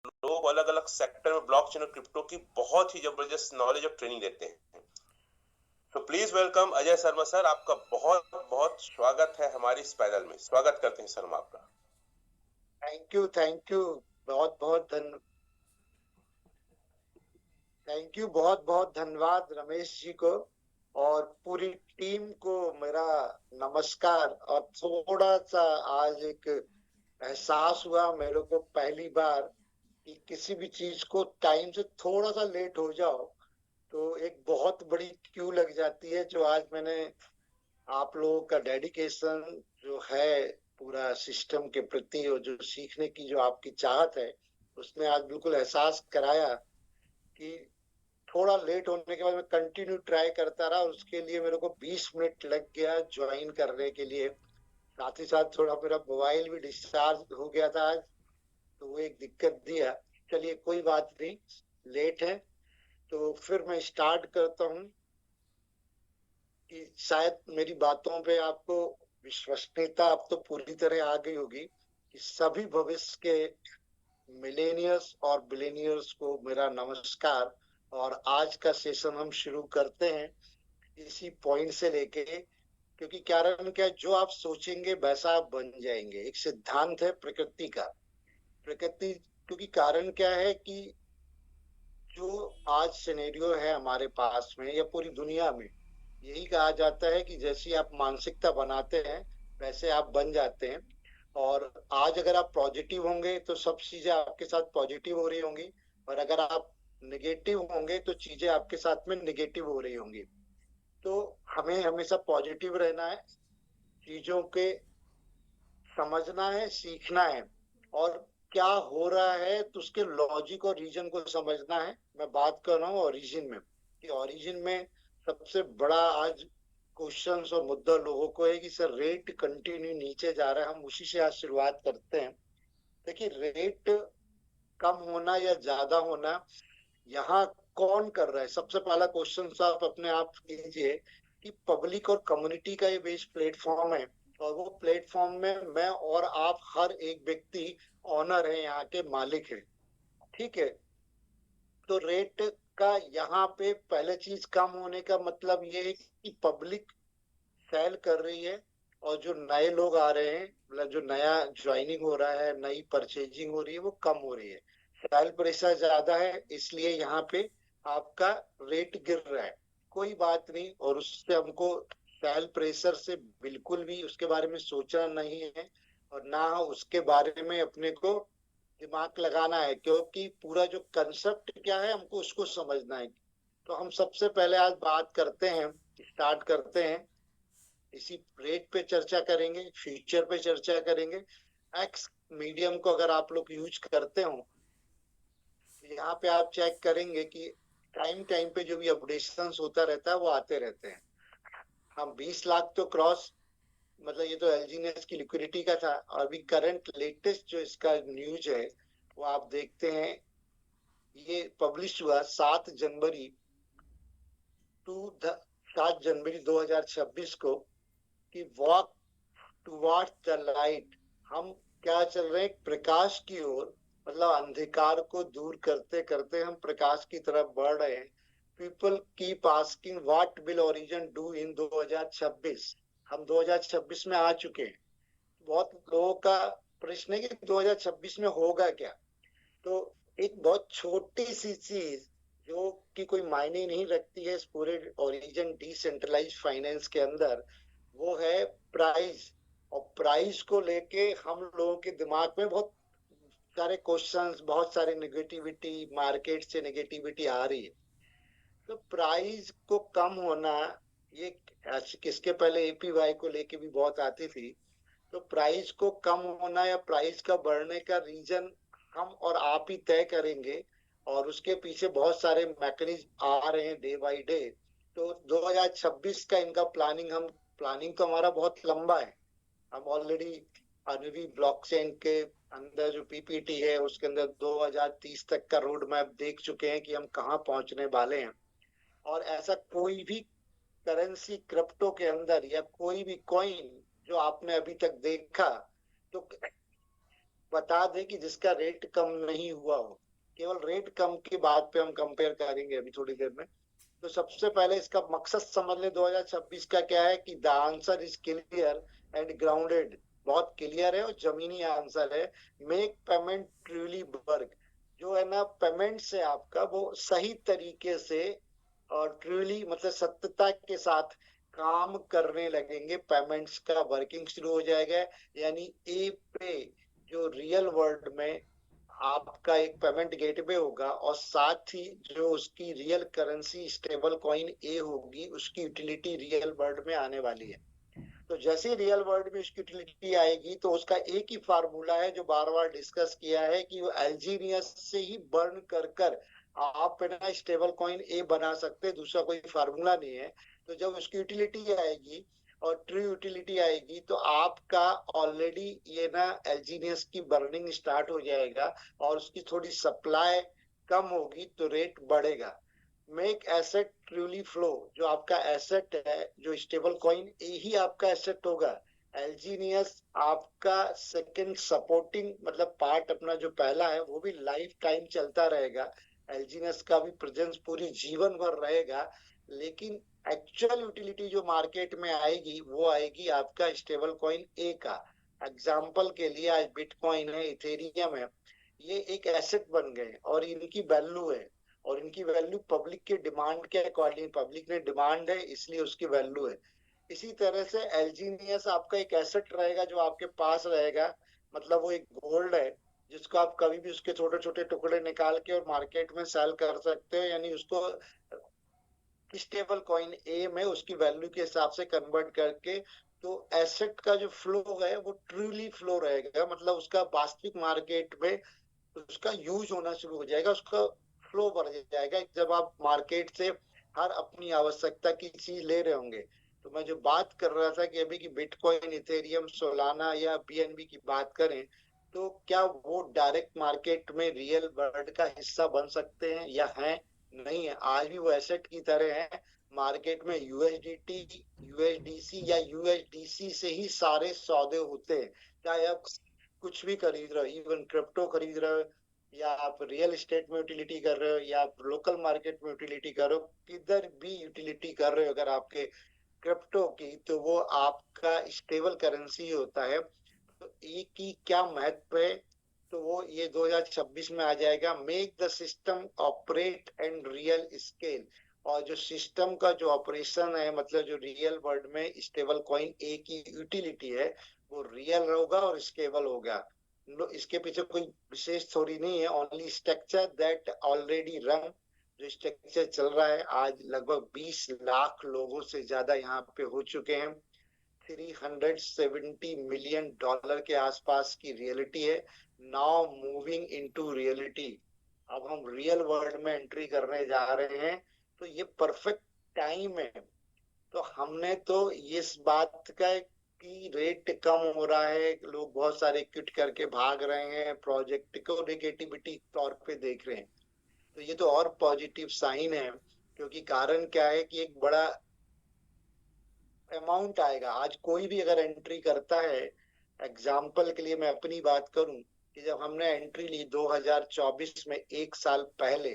लोग अलग अलग सेक्टर में ब्लॉकचेन और क्रिप्टो की बहुत ही जबरदस्त नॉलेज और ट्रेनिंग देते हैं। तो please welcome Ajay Sharma sir, आपका बहुत बहुत स्वागत है हमारी इस पैनल में। स्वागत करते हैं सर हम आपका। थैंक यू बहुत बहुत बहुत बहुत धन्यवाद रमेश जी को और पूरी टीम को मेरा नमस्कार। और थोड़ा सा आज एक एहसास हुआ मेरे को पहली बार कि किसी भी चीज को टाइम से थोड़ा सा लेट हो जाओ तो एक बहुत बड़ी क्यू लग जाती है। जो आज मैंने आप लोगों का डेडिकेशन जो है पूरा सिस्टम के प्रति और जो सीखने की जो आपकी चाहत है उसने आज बिल्कुल एहसास कराया कि थोड़ा लेट होने के बाद मैं कंटिन्यू ट्राई करता रहा और उसके लिए मेरे को 20 मिनट लग गया ज्वाइन करने के लिए। साथ ही साथ थोड़ा मेरा मोबाइल भी डिस्चार्ज हो गया था आज, तो वो एक दिक्कत दिया। चलिए कोई बात नहीं, लेट है तो फिर मैं स्टार्ट करता हूँ कि शायद मेरी बातों पे आपको विश्वसनीयता अब तो पूरी तरह आ गई होगी कि सभी भविष्य के मिलेनियर्स और बिलेनियर्स को मेरा नमस्कार। और आज का सेशन हम शुरू करते हैं इसी पॉइंट से लेके, क्योंकि कारण क्या है, जो आप सोचेंगे वैसा आप बन जाएंगे। एक सिद्धांत है प्रकृति का। प्रकृति, क्योंकि कारण क्या है कि जो आज सिनेरियो है हमारे पास में या पूरी दुनिया में, यही कहा जाता है कि जैसी आप मानसिकता बनाते हैं वैसे आप बन जाते हैं। और आज अगर आप पॉजिटिव होंगे तो सब चीजें आपके साथ पॉजिटिव हो रही होंगी, और अगर आप निगेटिव होंगे तो चीजें आपके साथ में निगेटिव हो रही होंगी। तो हमें हमेशा पॉजिटिव रहना है, चीजों के समझना है, सीखना है, और क्या हो रहा है तो उसके लॉजिक और रीजन को समझना है। मैं बात कर रहा हूँ ओरिजिन में, कि ओरिजिन में सबसे बड़ा आज क्वेश्चंस और मुद्दा लोगों को है कि सर रेट कंटिन्यू नीचे जा रहा है। हम उसी से आज शुरुआत करते हैं। देखिए, रेट कम होना या ज्यादा होना यहाँ कौन कर रहा है? सबसे पहला क्वेश्चन आप अपने आप कीजिए कि पब्लिक और कम्युनिटी का ये बेस्ड प्लेटफॉर्म है, और वो प्लेटफॉर्म में मैं और आप हर एक व्यक्ति ऑनर है, यहाँ के मालिक है। ठीक है, तो रेट का यहाँ पे पहले चीज कम होने का मतलब ये है कि पब्लिक सेल कर रही है, और जो नए लोग आ रहे हैं, मतलब जो नया ज्वाइनिंग हो रहा है, नई परचेजिंग हो रही है, वो कम हो रही है। सेल प्रेशर ज्यादा है, इसलिए यहाँ पे आपका रेट गिर रहा है। कोई बात नहीं, और उससे हमको सेल प्रेशर से बिल्कुल भी उसके बारे में सोचना नहीं है, और ना उसके बारे में अपने को दिमाग लगाना है, क्योंकि पूरा जो कंसेप्ट क्या है हमको उसको समझना है। तो हम सबसे पहले आज बात करते हैं, स्टार्ट करते हैं। इसी रेट पे चर्चा करेंगे, फ्यूचर पे चर्चा करेंगे। एक्स मीडियम को अगर आप लोग यूज करते हो तो यहाँ पे आप चेक करेंगे कि टाइम टाइम पे जो भी अपडेशंस होता रहता है वो आते रहते हैं। हम 20 लाख तो क्रॉस, मतलब ये तो एलजीनेस की लिक्विडिटी का था। और अभी करंट लेटेस्ट जो इसका न्यूज है वो आप देखते हैं, ये पब्लिश हुआ 7 जनवरी टू 7 जनवरी 2026 को, कि वॉक टुवर्ड्स द लाइट। हम क्या चल रहे हैं? प्रकाश की ओर, मतलब अंधकार को दूर करते करते हम प्रकाश की तरफ बढ़ रहे हैं। People keep asking what will origin do in 2026। हम 2026 में आ चुके हैं। बहुत लोगों का प्रश्न है कि 2026 में होगा क्या। तो एक बहुत छोटी सी चीज जो कि कोई मायने नहीं रखती है इस पूरे ओरिजिन डिसेंट्रलाइज फाइनेंस के अंदर, वो है प्राइस। और प्राइस को लेके हम लोगों के दिमाग में बहुत सारे क्वेश्चंस, बहुत सारे नेगेटिविटी, मार्केट से नेगेटिविटी आ रही है। तो प्राइस को कम होना, ये किसके पहले एपीवाई को लेके भी बहुत आती थी। तो प्राइस को कम होना या प्राइस का बढ़ने का रीजन हम और आप ही तय करेंगे, और उसके पीछे बहुत सारे मैकेनिज्म आ रहे हैं डे बाय डे। तो 2026 का इनका प्लानिंग तो हमारा बहुत लंबा है। हम ऑलरेडी अनुभवी ब्लॉकचेन के अंदर जो पीपीटी है उसके अंदर 2030 तक का रोड मैप देख चुके हैं कि हम कहाँ पहुंचने वाले हैं। और ऐसा कोई भी करेंसी क्रिप्टो के अंदर या कोई भी कॉइन जो आपने अभी तक देखा, तो बता दे कि जिसका रेट कम नहीं हुआ हो। केवल रेट कम की बात पे हम कंपेयर करेंगे अभी थोड़ी देर में। तो सबसे पहले इसका मकसद समझ ले 2026 का क्या है कि the answer is clear and grounded. बहुत क्लियर है और जमीनी आंसर है। Make payment truly work. जो है ना पेमेंट से आपका वो सही तरीके से और ट्रूली मतलब सत्यता के साथ काम करने लगेंगे। पेमेंट्स का वर्किंग शुरू हो जाएगा। यानी ए पे जो रियल वर्ल्ड में आपका एक पेमेंट गेटवे होगा और साथ ही जो उसकी रियल करेंसी स्टेबल कॉइन ए होगी उसकी यूटिलिटी रियल वर्ल्ड में आने वाली है। तो जैसे ही रियल वर्ल्ड में उसकी यूटिलिटी आएगी तो उसका एक ही फार्मूला है जो बार बार डिस्कस किया है कि वो एलजीनियस से ही बर्न कर कर आप ना स्टेबल कॉइन ए बना सकते हैं। दूसरा कोई फार्मूला नहीं है। तो जब उसकी यूटिलिटी आएगी और ट्रू यूटिलिटी आएगी तो आपका ऑलरेडी ये ना एलजीनियस की बर्निंग स्टार्ट हो जाएगा और उसकी थोड़ी सप्लाई कम होगी तो रेट बढ़ेगा। Make asset truly flow. जो आपका एसेट है जो स्टेबल कॉइन यही आपका एसेट होगा। एलजीनियस आपका सेकंड सपोर्टिंग मतलब पार्ट अपना जो पहला है वो भी लाइफ टाइम चलता रहेगा। एलजीनियस का भी प्रेजेंस पूरी जीवन भर रहेगा। लेकिन एक्चुअल यूटिलिटी जो मार्केट में आएगी वो आएगी आपका स्टेबल कॉइन ए का। एग्जाम्पल के लिए आज बिटकॉइन है इथेरियम है ये एक एसेट बन गए और इनकी वैल्यू है और इनकी वैल्यू पब्लिक के डिमांड के अकॉर्डिंग पब्लिक ने डिमांड है इसलिए उसकी वैल्यू है। इसी तरह से एलजीनियस आपका एक एसेट रहेगा जो आपके पास रहेगा। मतलब वो एक गोल्ड है जिसको आप कभी भी उसके छोटे छोटे टुकड़े निकाल के और मार्केट में सेल कर सकते हो। यानी उसको स्टेबल कॉइन ए में उसकी वैल्यू के हिसाब से कन्वर्ट करके तो एसेट का जो फ्लो है वो ट्रूली फ्लो रहेगा। मतलब उसका वास्तविक मार्केट में उसका यूज होना शुरू हो जाएगा उसका फ्लो बढ़ जाएगा जब आप मार्केट से हर अपनी आवश्यकता की चीज ले रहे होंगे। तो मैं जो बात कर रहा था कि अभी की बिटकॉइन इथेरियम सोलाना या बीएनबी की बात करें तो क्या वो डायरेक्ट मार्केट में रियल वर्ल्ड का हिस्सा बन सकते हैं या हैं? नहीं है। आज भी वो एसेट की तरह है। मार्केट में यूएसडीटी यूएसडीसी या यूएसडीसी से ही सारे सौदे होते हैं। चाहे आप कुछ भी खरीद रहे हो इवन क्रिप्टो खरीद रहे हो या आप रियल एस्टेट में यूटिलिटी कर रहे हो या आप लोकल मार्केट में यूटिलिटी कर रहे हो किधर भी यूटिलिटी कर रहे हो अगर आपके क्रिप्टो की तो वो आपका स्टेबल करेंसी होता है। तो एक की क्या महत्व है तो वो ये 2026 में आ जाएगा। Make the system operate and real scale. और जो सिस्टम का जो ऑपरेशन है मतलब जो रियल वर्ल्ड में स्टेबल कॉइन ए की यूटिलिटी है वो रियल होगा और स्केबल होगा। इसके पीछे कोई विशेष थ्योरी नहीं है only structure that already run. जो स्ट्रक्चर चल रहा है आज लगभग 20 लाख लोगों से ज्यादा यहाँ पे हो चुके हैं। 370 मिलियन डॉलर के आसपास की रियलिटी है। Now moving into reality. अब हम रियल वर्ल्ड में एंट्री करने जा रहे हैं। तो ये परफेक्ट टाइम है। तो हमने तो इस बात का कि रेट कम हो रहा है लोग बहुत सारे क्विट करके भाग रहे हैं प्रोजेक्ट को नेगेटिविटी तौर पे देख रहे हैं। तो ये तो और पॉजिटिव साइन है। क्योंकि कारण क्या है कि एक बड़ा अमाउंट आएगा। आज कोई भी अगर एंट्री करता है एग्जाम्पल के लिए मैं अपनी बात करूं कि जब हमने एंट्री ली 2024 में एक साल पहले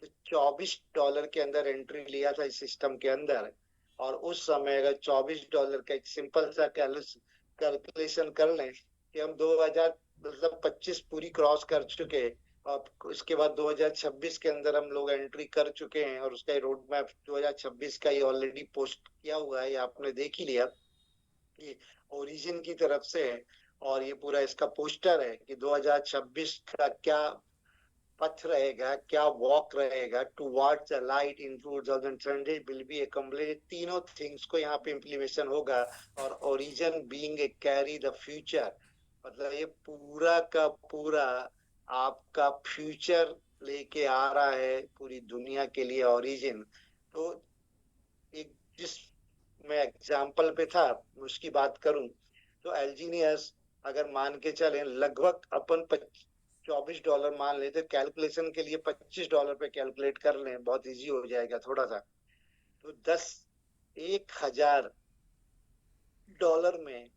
तो $24 के अंदर एंट्री लिया था इस सिस्टम के अंदर। और उस समय अगर $24 का एक सिंपल सा कैलकुलेशन कर लें कि हम 2000 मतलब 25 पूरी क्रॉस कर चुके और इसके बाद 2026 के अंदर हम लोग एंट्री कर चुके हैं और उसका रोड मैप 2026 का ही ऑलरेडी पोस्ट किया हुआ है ये आपने देख ही लिया कि ओरिजिन की तरफ से है। और ये पूरा इसका पोस्टर है कि 2026 का क्या पथ रहेगा क्या वॉक रहेगा towards the light in 2020 will be accomplish. तीनों थिंग्स को यहाँ पे इम्प्लीमेशन होगा। और origin being a carry the future. मतलब ये पूरा का पूरा आपका फ्यूचर लेके आ रहा है पूरी दुनिया के लिए ओरिजिन। तो एक जिस मैं एग्जाम्पल पे था उसकी बात करूं तो एलजीनियस अगर मान के चले लगभग अपन $24 मान लेते कैलकुलेशन के लिए $25 पे कैलकुलेट कर लें बहुत इजी हो जाएगा थोड़ा सा। तो 10 1000 डॉलर में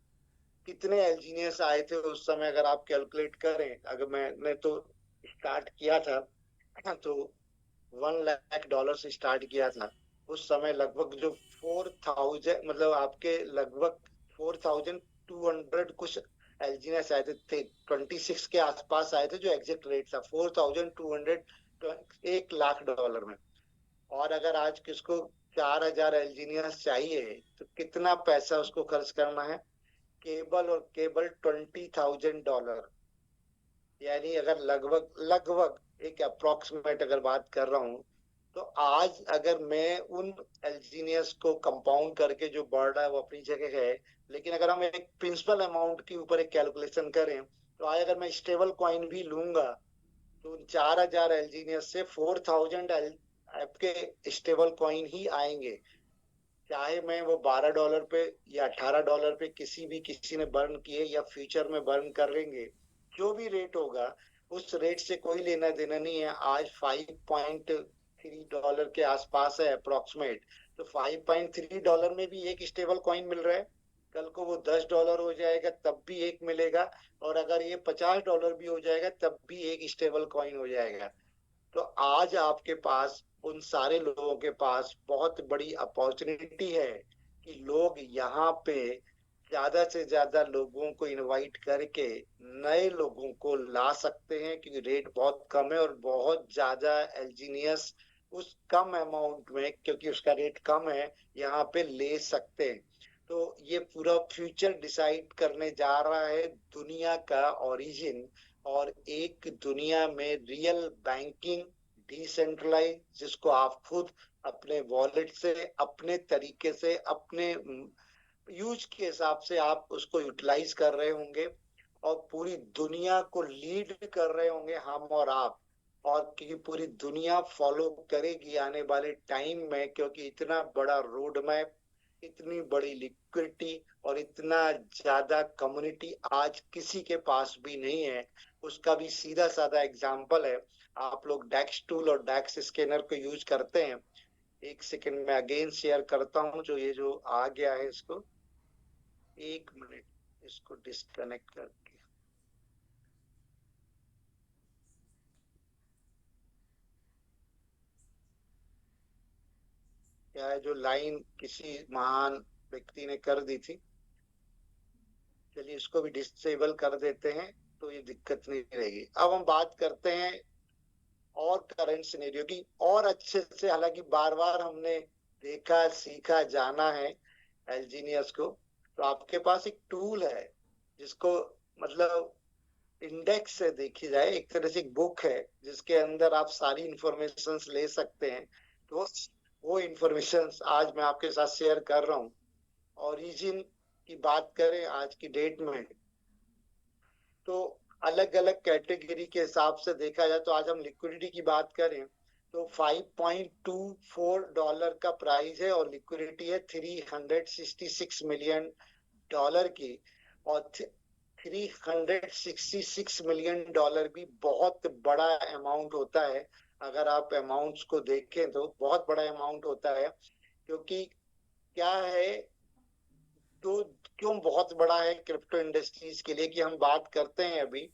कितने एल्जीनियस आए थे उस समय, अगर आप कैलकुलेट करें, अगर मैंने तो स्टार्ट किया था तो $1 लाख से स्टार्ट किया था। उस समय लगभग जो 4000, मतलब आपके लगभग 4200 कुछ एल्जीनियस आए थे 26 के आसपास आए थे, जो एग्जैक्ट रेट था 4200, $1 लाख में। और अगर आज किसको 4000 एल्जीनियस चाहिए तो कितना पैसा उसको खर्च करना है? केबल और केबल $20,000। यानी अगर लगभग लगभग एक अप्रोक्सीमेट अगर बात कर रहा हूँ, तो आज अगर मैं उन एल्जीनियस को कंपाउंड करके जो बढ़ रहा है वो अपनी जगह है, लेकिन अगर हम एक प्रिंसिपल अमाउंट के ऊपर एक कैलकुलेशन करें, तो आज अगर मैं स्टेबल कॉइन भी लूंगा तो उन 4000 एल्जीनियस से 4000 आपके स्टेबल कॉइन ही आएंगे। चाहे मैं वो $12 पे या $18 पे किसी ने बर्न किए या फ्यूचर में बर्न कर लेंगे, जो भी रेट होगा उस रेट से कोई लेना देना नहीं है। आज $5.3 के आसपास है अप्रोक्सीमेट। तो $5.3 में भी एक स्टेबल कॉइन मिल रहा है, कल को वो $10 हो जाएगा तब भी एक मिलेगा, और अगर ये $50 भी हो जाएगा तब भी एक स्टेबल कॉइन हो जाएगा। तो आज आपके पास, उन सारे लोगों के पास बहुत बड़ी अपॉर्चुनिटी है कि लोग यहाँ पे ज्यादा से ज्यादा लोगों को इनवाइट करके नए लोगों को ला सकते हैं, क्योंकि रेट बहुत कम है और बहुत ज्यादा एल्जीनियस उस कम अमाउंट में, क्योंकि उसका रेट कम है, यहाँ पे ले सकते हैं। तो ये पूरा फ्यूचर डिसाइड करने जा रहा है दुनिया का ओरिजिन, और एक दुनिया में रियल बैंकिंग डिसेंट्रलाइज, जिसको आप खुद अपने वॉलेट से अपने तरीके से अपने यूज के हिसाब से आप उसको यूटिलाइज कर रहे होंगे, और पूरी दुनिया को लीड कर रहे होंगे हम और आप। और क्योंकि पूरी दुनिया फॉलो करेगी आने वाले टाइम में, क्योंकि इतना बड़ा रोड मैप, इतनी बड़ी लिक्विडिटी और इतना ज्यादा कम्युनिटी आज किसी के पास भी नहीं है। उसका भी सीधा साधा एग्जांपल है, आप लोग डैक्स टूल और डैक्स स्कैनर को यूज करते हैं। एक सेकंड में अगेन शेयर करता हूँ, जो ये जो आ गया है इसको, एक मिनट इसको डिस्कनेक्ट करके। क्या है, जो लाइन किसी महान व्यक्ति ने कर दी थी, चलिए इसको भी डिसेबल कर देते हैं तो ये दिक्कत नहीं रहेगी। अब हम बात करते हैं और करंट सिनेरियो की, और अच्छे से, हालांकि बार बार हमने देखा सीखा जाना है एल्जीनियस को। तो आपके पास एक टूल है जिसको, मतलब इंडेक्स से देखी जाए, एक तरह से एक बुक है जिसके अंदर आप सारी इंफॉर्मेशन ले सकते हैं। तो वो इंफॉर्मेशन आज मैं आपके साथ शेयर कर रहा हूँ। ओरिजिन की बात करें आज की डेट में, तो अलग अलग कैटेगरी के हिसाब से देखा जाए, तो आज हम लिक्विडिटी की बात करें तो $5.24 का प्राइस है, और लिक्विडिटी है $366 मिलियन की। और $366 मिलियन भी बहुत बड़ा अमाउंट होता है। अगर आप अमाउंट्स को देखें तो बहुत बड़ा अमाउंट होता है, क्योंकि क्या है, तो क्यों बहुत बड़ा है क्रिप्टो इंडस्ट्रीज के लिए, कि हम बात करते हैं, अभी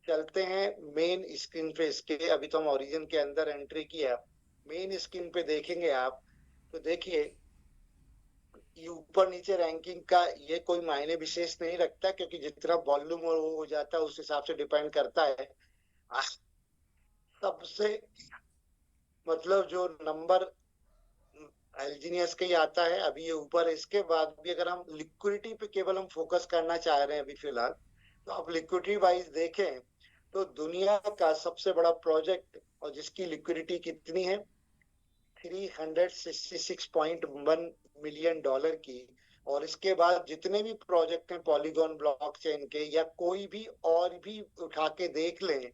चलते हैं मेन स्क्रीन पे इसके। अभी तो हम ओरिजिन के अंदर एंट्री किया, मेन स्क्रीन पे देखेंगे आप, तो देखिए ये ऊपर नीचे रैंकिंग का ये कोई मायने विशेष नहीं रखता, क्योंकि जितना वॉल्यूम और वो हो जाता है उस हिसाब से डिपेंड करता है। सबसे, मतलब जो नंबर एल्जीनियस का ही आता है अभी ये ऊपर है। इसके बाद भी अगर हम लिक्विडिटी पे केवल हम फोकस करना चाह रहे हैं अभी फिलहाल, तो आप लिक्विडिटी वाइज देखें तो दुनिया का सबसे बड़ा प्रोजेक्ट, और जिसकी लिक्विडिटी कितनी है, $366.1 मिलियन की। और इसके बाद जितने भी प्रोजेक्ट हैं पॉलीगॉन ब्लॉकचेन के, या कोई भी और भी उठा के देख लें,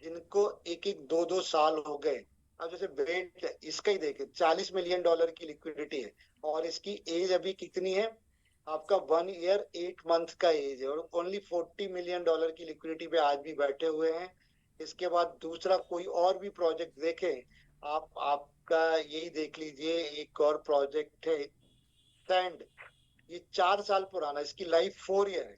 जिनको एक एक दो दो साल हो गए। अब जैसे वेट इसका ही देखें, $40 मिलियन की लिक्विडिटी है, और इसकी एज अभी कितनी है, आपका 1 ईयर 8 मंथ का एज है, और ओनली $40 मिलियन की लिक्विडिटी पे आज भी बैठे हुए हैं। इसके बाद दूसरा कोई और भी प्रोजेक्ट देखें, आपका यही देख लीजिए, एक और प्रोजेक्ट है सैंड। ये 4 साल पुराना, इसकी लाइफ 4 ईयर है।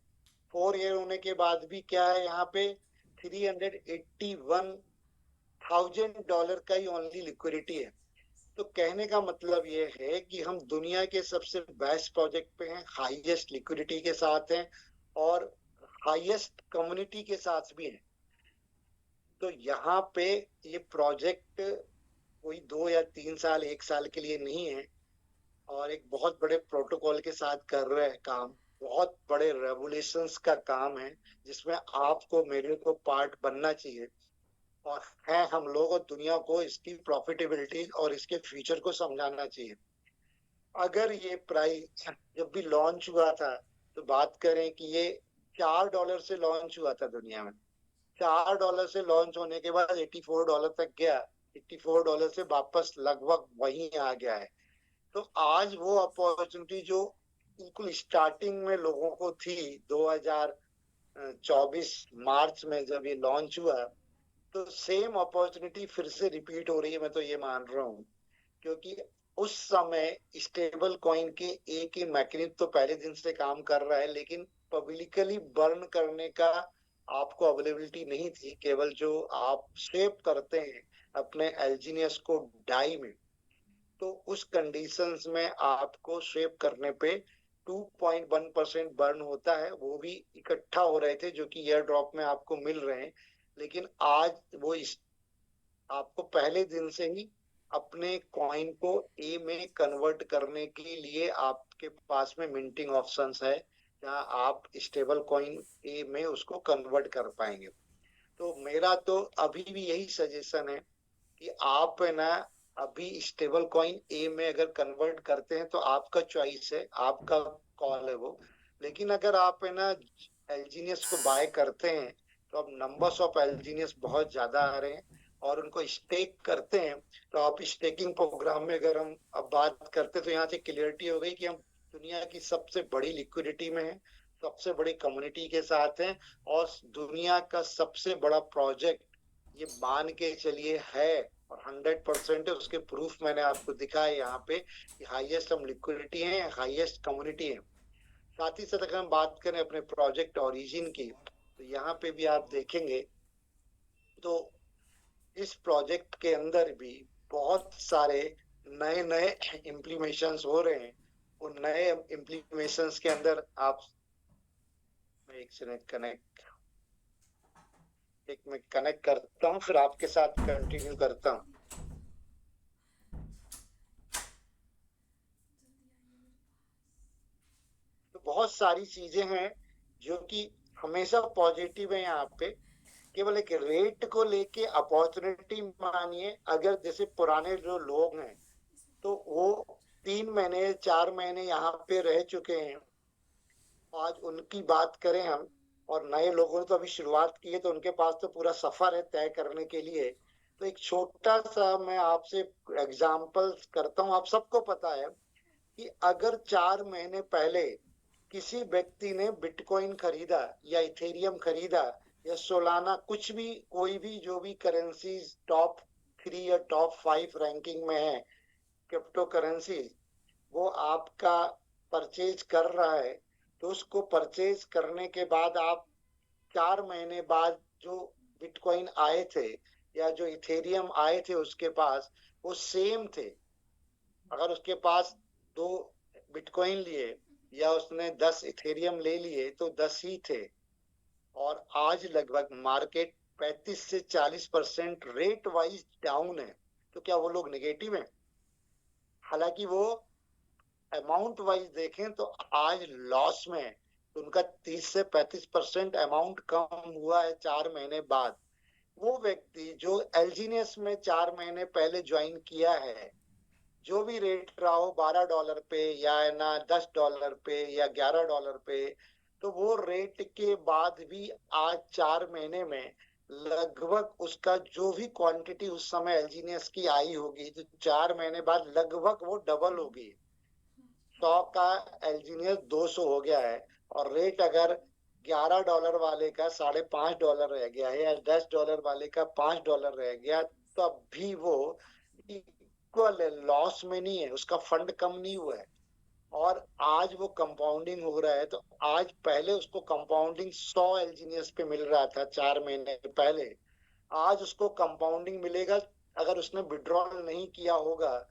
4 ईयर होने के बाद भी क्या है यहाँ पे, $381,000 का ही ओनली लिक्विडिटी है। तो कहने का मतलब ये है कि हम दुनिया के सबसे बेस्ट प्रोजेक्ट पे हैं, हाईएस्ट लिक्विडिटी के साथ हैं और हाईएस्ट कम्युनिटी के साथ भी हैं। तो यहाँ पे ये प्रोजेक्ट कोई 2 या 3 साल 1 साल के लिए नहीं है, और एक बहुत बड़े प्रोटोकॉल के साथ कर रहे हैं काम, बहुत बड़े रेवोल्यूशंस का काम है, जिसमें आपको मेरे को पार्ट बनना चाहिए। और है हम लोग, और दुनिया को इसकी प्रॉफिटेबिलिटी और इसके फ्यूचर को समझाना चाहिए। अगर ये प्राइस जब भी लॉन्च हुआ था, तो बात करें कि ये $4 से लॉन्च हुआ था दुनिया में। $4 से लॉन्च होने के बाद $84 तक गया, $84 से वापस लगभग वहीं आ गया है। तो आज वो अपॉर्चुनिटी जो बिल्कुल स्टार्टिंग में लोगों को थी 2024 मार्च में जब ये लॉन्च हुआ, तो सेम अपॉर्चुनिटी फिर से रिपीट हो रही है, मैं तो ये मान रहा हूँ। क्योंकि उस समय स्टेबल कॉइन के एक ही मैकेनिज्म तो पहले दिन से काम कर रहा है, लेकिन पब्लिकली बर्न करने का आपको अवेलेबिलिटी नहीं थी। केवल जो आप शेप करते हैं अपने एल्जीनियस को डाई में, तो उस कंडीशंस में आपको शेप करने पे 2.1% बर्न होता है, वो भी इकट्ठा हो रहे थे जो कि एयर ड्रॉप में आपको मिल रहे हैं। लेकिन आज वो आपको पहले दिन से ही अपने कॉइन को ए में कन्वर्ट करने के लिए आपके पास में मिंटिंग ऑप्शंस है, जहां आप स्टेबल कॉइन ए में उसको कन्वर्ट कर पाएंगे। तो मेरा तो अभी भी यही सजेशन है कि आप है ना, अभी स्टेबल कॉइन ए में अगर कन्वर्ट करते हैं तो आपका चॉइस है, आपका कॉल है वो। लेकिन अगर आप है ना एलजीनियस को बाय करते हैं, तो अब नंबर्स ऑफ एलजीनियस बहुत ज्यादा आ रहे हैं, और उनको स्टेक करते हैं। तो आप स्टेकिंग प्रोग्राम में अगर हम अब बात करते, तो यहाँ से क्लियरिटी हो गई कि हम दुनिया की सबसे बड़ी लिक्विडिटी में है, सबसे बड़ी कम्युनिटी के साथ हैं, और दुनिया का सबसे बड़ा प्रोजेक्ट ये मान के चलिए है, और 100% है। उसके प्रूफ मैंने आपको दिखाए यहाँ पे कि हाईएस्ट हम लिक्विडिटी है, हाईएस्ट कम्युनिटी है। साथ ही साथ अगर हम बात करें अपने प्रोजेक्ट ओरिजिन की, तो यहाँ पे भी आप देखेंगे तो इस प्रोजेक्ट के अंदर भी बहुत सारे नए नए इम्प्लीमेशंस हो रहे हैं। उन नए इम्प्लीमेशंस के अंदर आप, एक सेकंड कनेक्ट, एक मैं कनेक्ट करता हूँ, फिर आपके साथ कंटिन्यू करता हूँ। तो बहुत सारी चीजें हैं जो कि हमेशा पॉजिटिव है यहाँ पे। केवल एक रेट को लेके अपॉर्चुनिटी मानिए, अगर जैसे पुराने जो लोग हैं तो वो 3 महीने 4 महीने यहाँ पे रह चुके हैं, आज उनकी बात करें हम, और नए लोगों ने तो अभी शुरुआत की है, तो उनके पास तो पूरा सफर है तय करने के लिए। तो एक छोटा सा मैं आपसे एग्जाम्पल करता हूँ। आप सबको पता है कि अगर 4 महीने पहले किसी व्यक्ति ने बिटकॉइन खरीदा या इथेरियम खरीदा या सोलाना, कुछ भी, कोई भी जो भी करेंसीज टॉप 3 या टॉप 5 रैंकिंग में है क्रिप्टो करेंसी, वो आपका परचेज कर रहा है, तो उसको परचेज करने के बाद आप 4 महीने बाद जो बिटकॉइन आए थे या जो इथेरियम आए थे उसके पास, वो सेम थे। अगर उसके पास 2 बिटकॉइन लिए या उसने 10 इथेरियम ले लिए, तो 10 ही थे। और आज लगभग मार्केट 35 से 40% रेट वाइज डाउन है। तो क्या वो लोग नेगेटिव हैं? हालांकि वो अमाउंट वाइज देखें तो आज लॉस में है। तो उनका 30 से 35% अमाउंट कम हुआ है 4 महीने बाद। वो व्यक्ति जो एलजीनियस में 4 महीने पहले ज्वाइन किया है, जो भी रेट रहा हो, $12 पे या ना $10 पे या $11 पे, तो वो रेट के बाद भी आज 4 महीने में लगभग उसका जो भी क्वांटिटी उस समय एलजीनियस की आई होगी, तो 4 महीने बाद लगभग वो डबल होगी। 100 का एलजीनियस 200 हो गया है, और रेट अगर $11 वाले का $5.5 रह गया है, या $10 वाले का $5 रह गया, तो अब भी वो इक्वल लॉस में नहीं है, उसका फंड कम नहीं हुआ है। और आज वो कंपाउंडिंग हो रहा है। तो आज पहले उसको कंपाउंडिंग 100 एलजीनियस पे मिल रहा था 4 महीने पहले, आज उसको कंपाउंडिंग मिलेगा अगर उसने विड्रॉल नहीं किया होगा,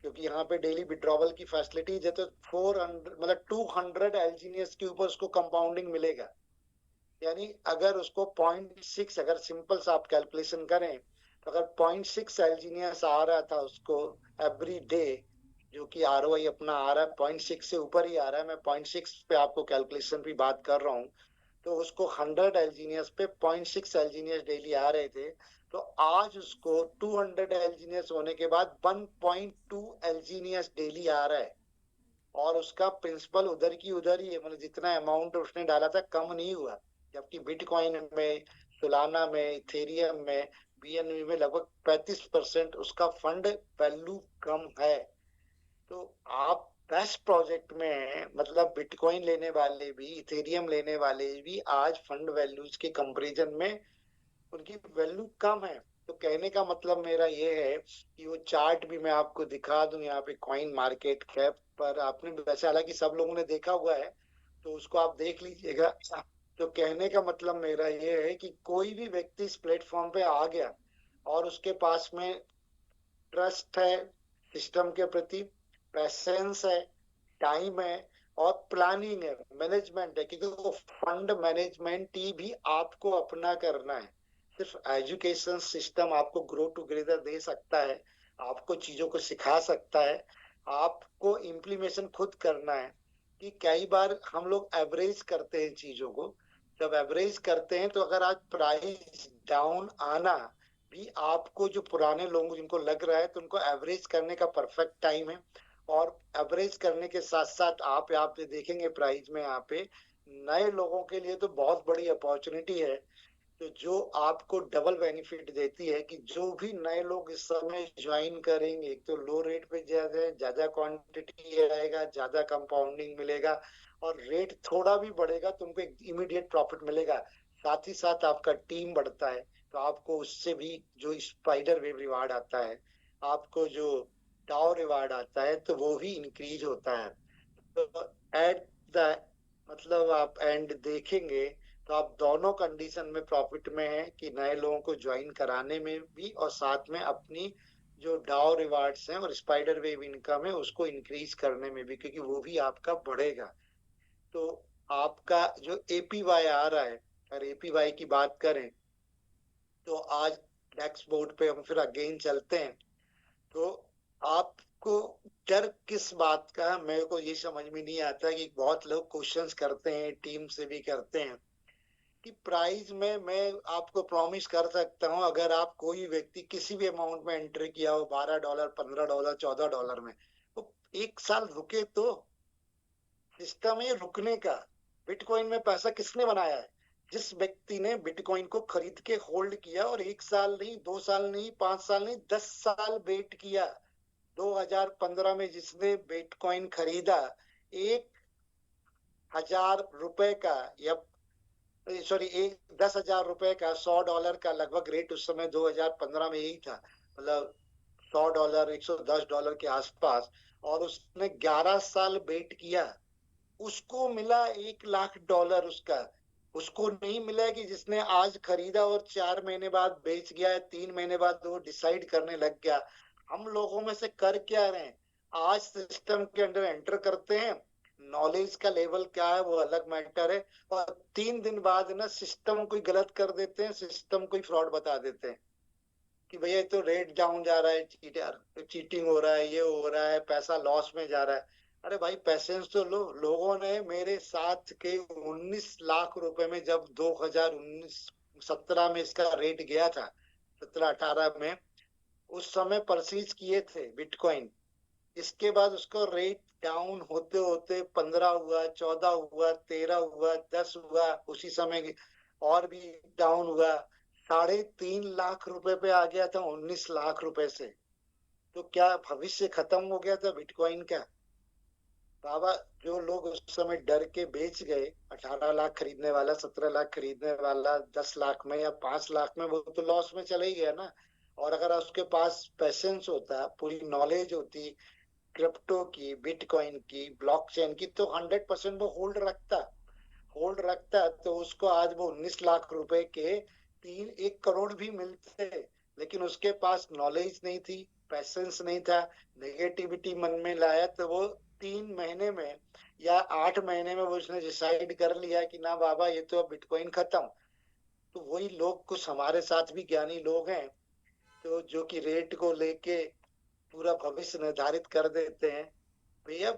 क्योंकि यहाँ पे डेली विड्रॉवल की फैसिलिटीज है, तो 400 मतलब 200 एलजीनियस के ऊपर उसको कंपाउंडिंग मिलेगा। यानी अगर उसको 0.6, अगर सिंपल सा आप कैलकुलेशन करें तो अगर 0.6 एलजीनियस आ रहा था उसको एवरी डे, जो कि आरओआई अपना आ रहा है 0.6 से ऊपर ही आ रहा है, मैं 0.6 पे आपको कैलकुलेशन भी बात कर रहा हूँ, तो उसको 100 एलजीनियस पे 0.6 एलजीनियस डेली आ रहे थे। तो आज उसको 200 एलजीनियस होने के बाद 1.2 एलजीनियस डेली आ रहा है, और उसका प्रिंसिपल उधर की उधर ही है, मतलब जितना अमाउंट उसने डाला था कम नहीं हुआ। जबकि बिटकॉइन में, सोलाना में, इथेरियम में, बीएनबी में लगभग 35% उसका फंड वैल्यू कम है। तो आप बेस्ट प्रोजेक्ट में, मतलब बिटकॉइन लेने वाले भी, इथेरियम लेने वाले भी आज फंड वैल्यूज के कंपैरिजन में उनकी वैल्यू कम है। तो कहने का मतलब मेरा ये है कि वो चार्ट भी मैं आपको दिखा दूं यहाँ पे, कॉइन मार्केट कैप पर आपने वैसे हालांकि सब लोगों ने देखा हुआ है, तो उसको आप देख लीजिएगा। तो कहने का मतलब मेरा ये है कि कोई भी व्यक्ति इस प्लेटफॉर्म पे आ गया और उसके पास में ट्रस्ट है सिस्टम के प्रति, पैसेंस है, टाइम है और प्लानिंग है, मैनेजमेंट है, क्योंकि वो फंड मैनेजमेंट ही भी आपको अपना करना है। सिर्फ एजुकेशन सिस्टम आपको ग्रो टुगेदर दे सकता है, आपको चीजों को सिखा सकता है, आपको इम्प्लीमेशन खुद करना है। कि कई बार हम लोग एवरेज करते हैं चीजों को, जब एवरेज करते हैं तो अगर आज प्राइस डाउन आना भी आपको, जो पुराने लोग जिनको लग रहा है, तो उनको एवरेज करने का परफेक्ट टाइम है। और एवरेज करने के साथ साथ आप देखेंगे प्राइस में यहाँ पे नए लोगों के लिए तो बहुत बड़ी अपॉर्चुनिटी है, तो जो आपको डबल बेनिफिट देती है कि जो भी नए लोग इस समय ज्वाइन करेंगे, एक तो लो रेट पे ज्यादा ज्यादा क्वांटिटी आएगा, ज्यादा कंपाउंडिंग मिलेगा, और रेट थोड़ा भी बढ़ेगा तो उनको एक इमीडिएट प्रॉफिट मिलेगा। साथ ही साथ आपका टीम बढ़ता है, तो आपको उससे भी जो स्पाइडर वेव रिवार्ड आता है, आपको जो टाओ रिवार्ड आता है, तो वो भी इंक्रीज होता है। तो एट द मतलब आप एंड देखेंगे तो आप दोनों कंडीशन में प्रॉफिट में है, कि नए लोगों को ज्वाइन कराने में भी और साथ में अपनी जो डाउ रिवार्ड्स हैं और स्पाइडर वेव इनकम है उसको इंक्रीज करने में भी, क्योंकि वो भी आपका बढ़ेगा। तो आपका जो एपीवाई आ रहा है, अगर एपीवाई की बात करें तो आज डेक्स बोर्ड पे हम फिर अगेन चलते हैं। तो आपको डर किस बात का है, मेरे को ये समझ में नहीं आता कि बहुत लोग क्वेश्चंस करते हैं, टीम से भी करते हैं, कि प्राइस में मैं आपको प्रॉमिस कर सकता हूं, अगर आप कोई व्यक्ति किसी भी अमाउंट में एंट्री किया हो, $12, $15, $14 में, तो एक साल रुके तो सिस्टम है रुकने का। बिटकॉइन में पैसा किसने बनाया है? जिस व्यक्ति ने बिटकॉइन को खरीद के होल्ड किया और 1 साल नहीं, 2 साल नहीं, 5 साल नहीं, 10 साल वेट किया। 2015 में जिसने बिटकॉइन खरीदा, 1,000 रुपए का, या सॉरी, एक 10,000 रुपए का, $100 का लगभग रेट उस समय 2015 में यही था, मतलब $100, $110 के आसपास, और उसने 11 साल वेट किया, उसको मिला $1,00,000 उसका। उसको नहीं मिला कि जिसने आज खरीदा और 4 महीने बाद बेच गया, 3 महीने बाद वो डिसाइड करने लग गया। हम लोगों में से कर क्या रहे हैं, आज सिस्टम के अंदर एंटर करते हैं, नॉलेज का लेवल क्या है वो अलग मैटर है, और 3 दिन बाद ना सिस्टम कोई गलत कर देते हैं, सिस्टम कोई फ्रॉड बता देते हैं कि भैया तो रेट डाउन जा रहा है, चीटिंग हो रहा है, ये हो रहा है, पैसा लॉस में जा रहा है। अरे भाई पैसेंस तो लो। लोगों ने मेरे साथ के 19 लाख रुपए में, जब 2019-17 में इसका रेट गया था, 17-18 में, उस समय परचेज किए थे बिटकॉइन। इसके बाद उसको रेट डाउन होते होते 15 हुआ, 14 हुआ, 13 हुआ, 10 हुआ, उसी समय और भी डाउन हुआ, 3.5 लाख रुपए पे आ गया था 19 लाख रुपए से। तो क्या भविष्य खत्म हो गया था बिटकॉइन का? बाबा, जो लोग उस समय डर के बेच गए, 18 लाख खरीदने वाला, 17 लाख खरीदने वाला, 10 लाख में या 5 लाख में, वो तो लॉस में चले ही गया ना। और अगर उसके पास पैसेंस होता, पूरी नॉलेज होती, क्रिप्टो की, बिटकॉइन की, ब्लॉकचेन की, तो 100% वो होल्ड रखता तो उसको आज वो 19 लाख रुपए के 1 करोड़ भी मिलते। लेकिन उसके पास नॉलेज नहीं थी, पैसेंस नहीं था, नेगेटिविटी मन में लाया, तो वो 3 महीने में या 8 महीने में वो उसने डिसाइड कर लिया कि ना बाबा, ये तो अब बिटकॉइन खत्म। तो वही लोग, कुछ हमारे साथ भी ज्ञानी लोग हैं, तो जो कि रेट को लेके पूरा भविष्य निर्धारित कर देते हैं। भैया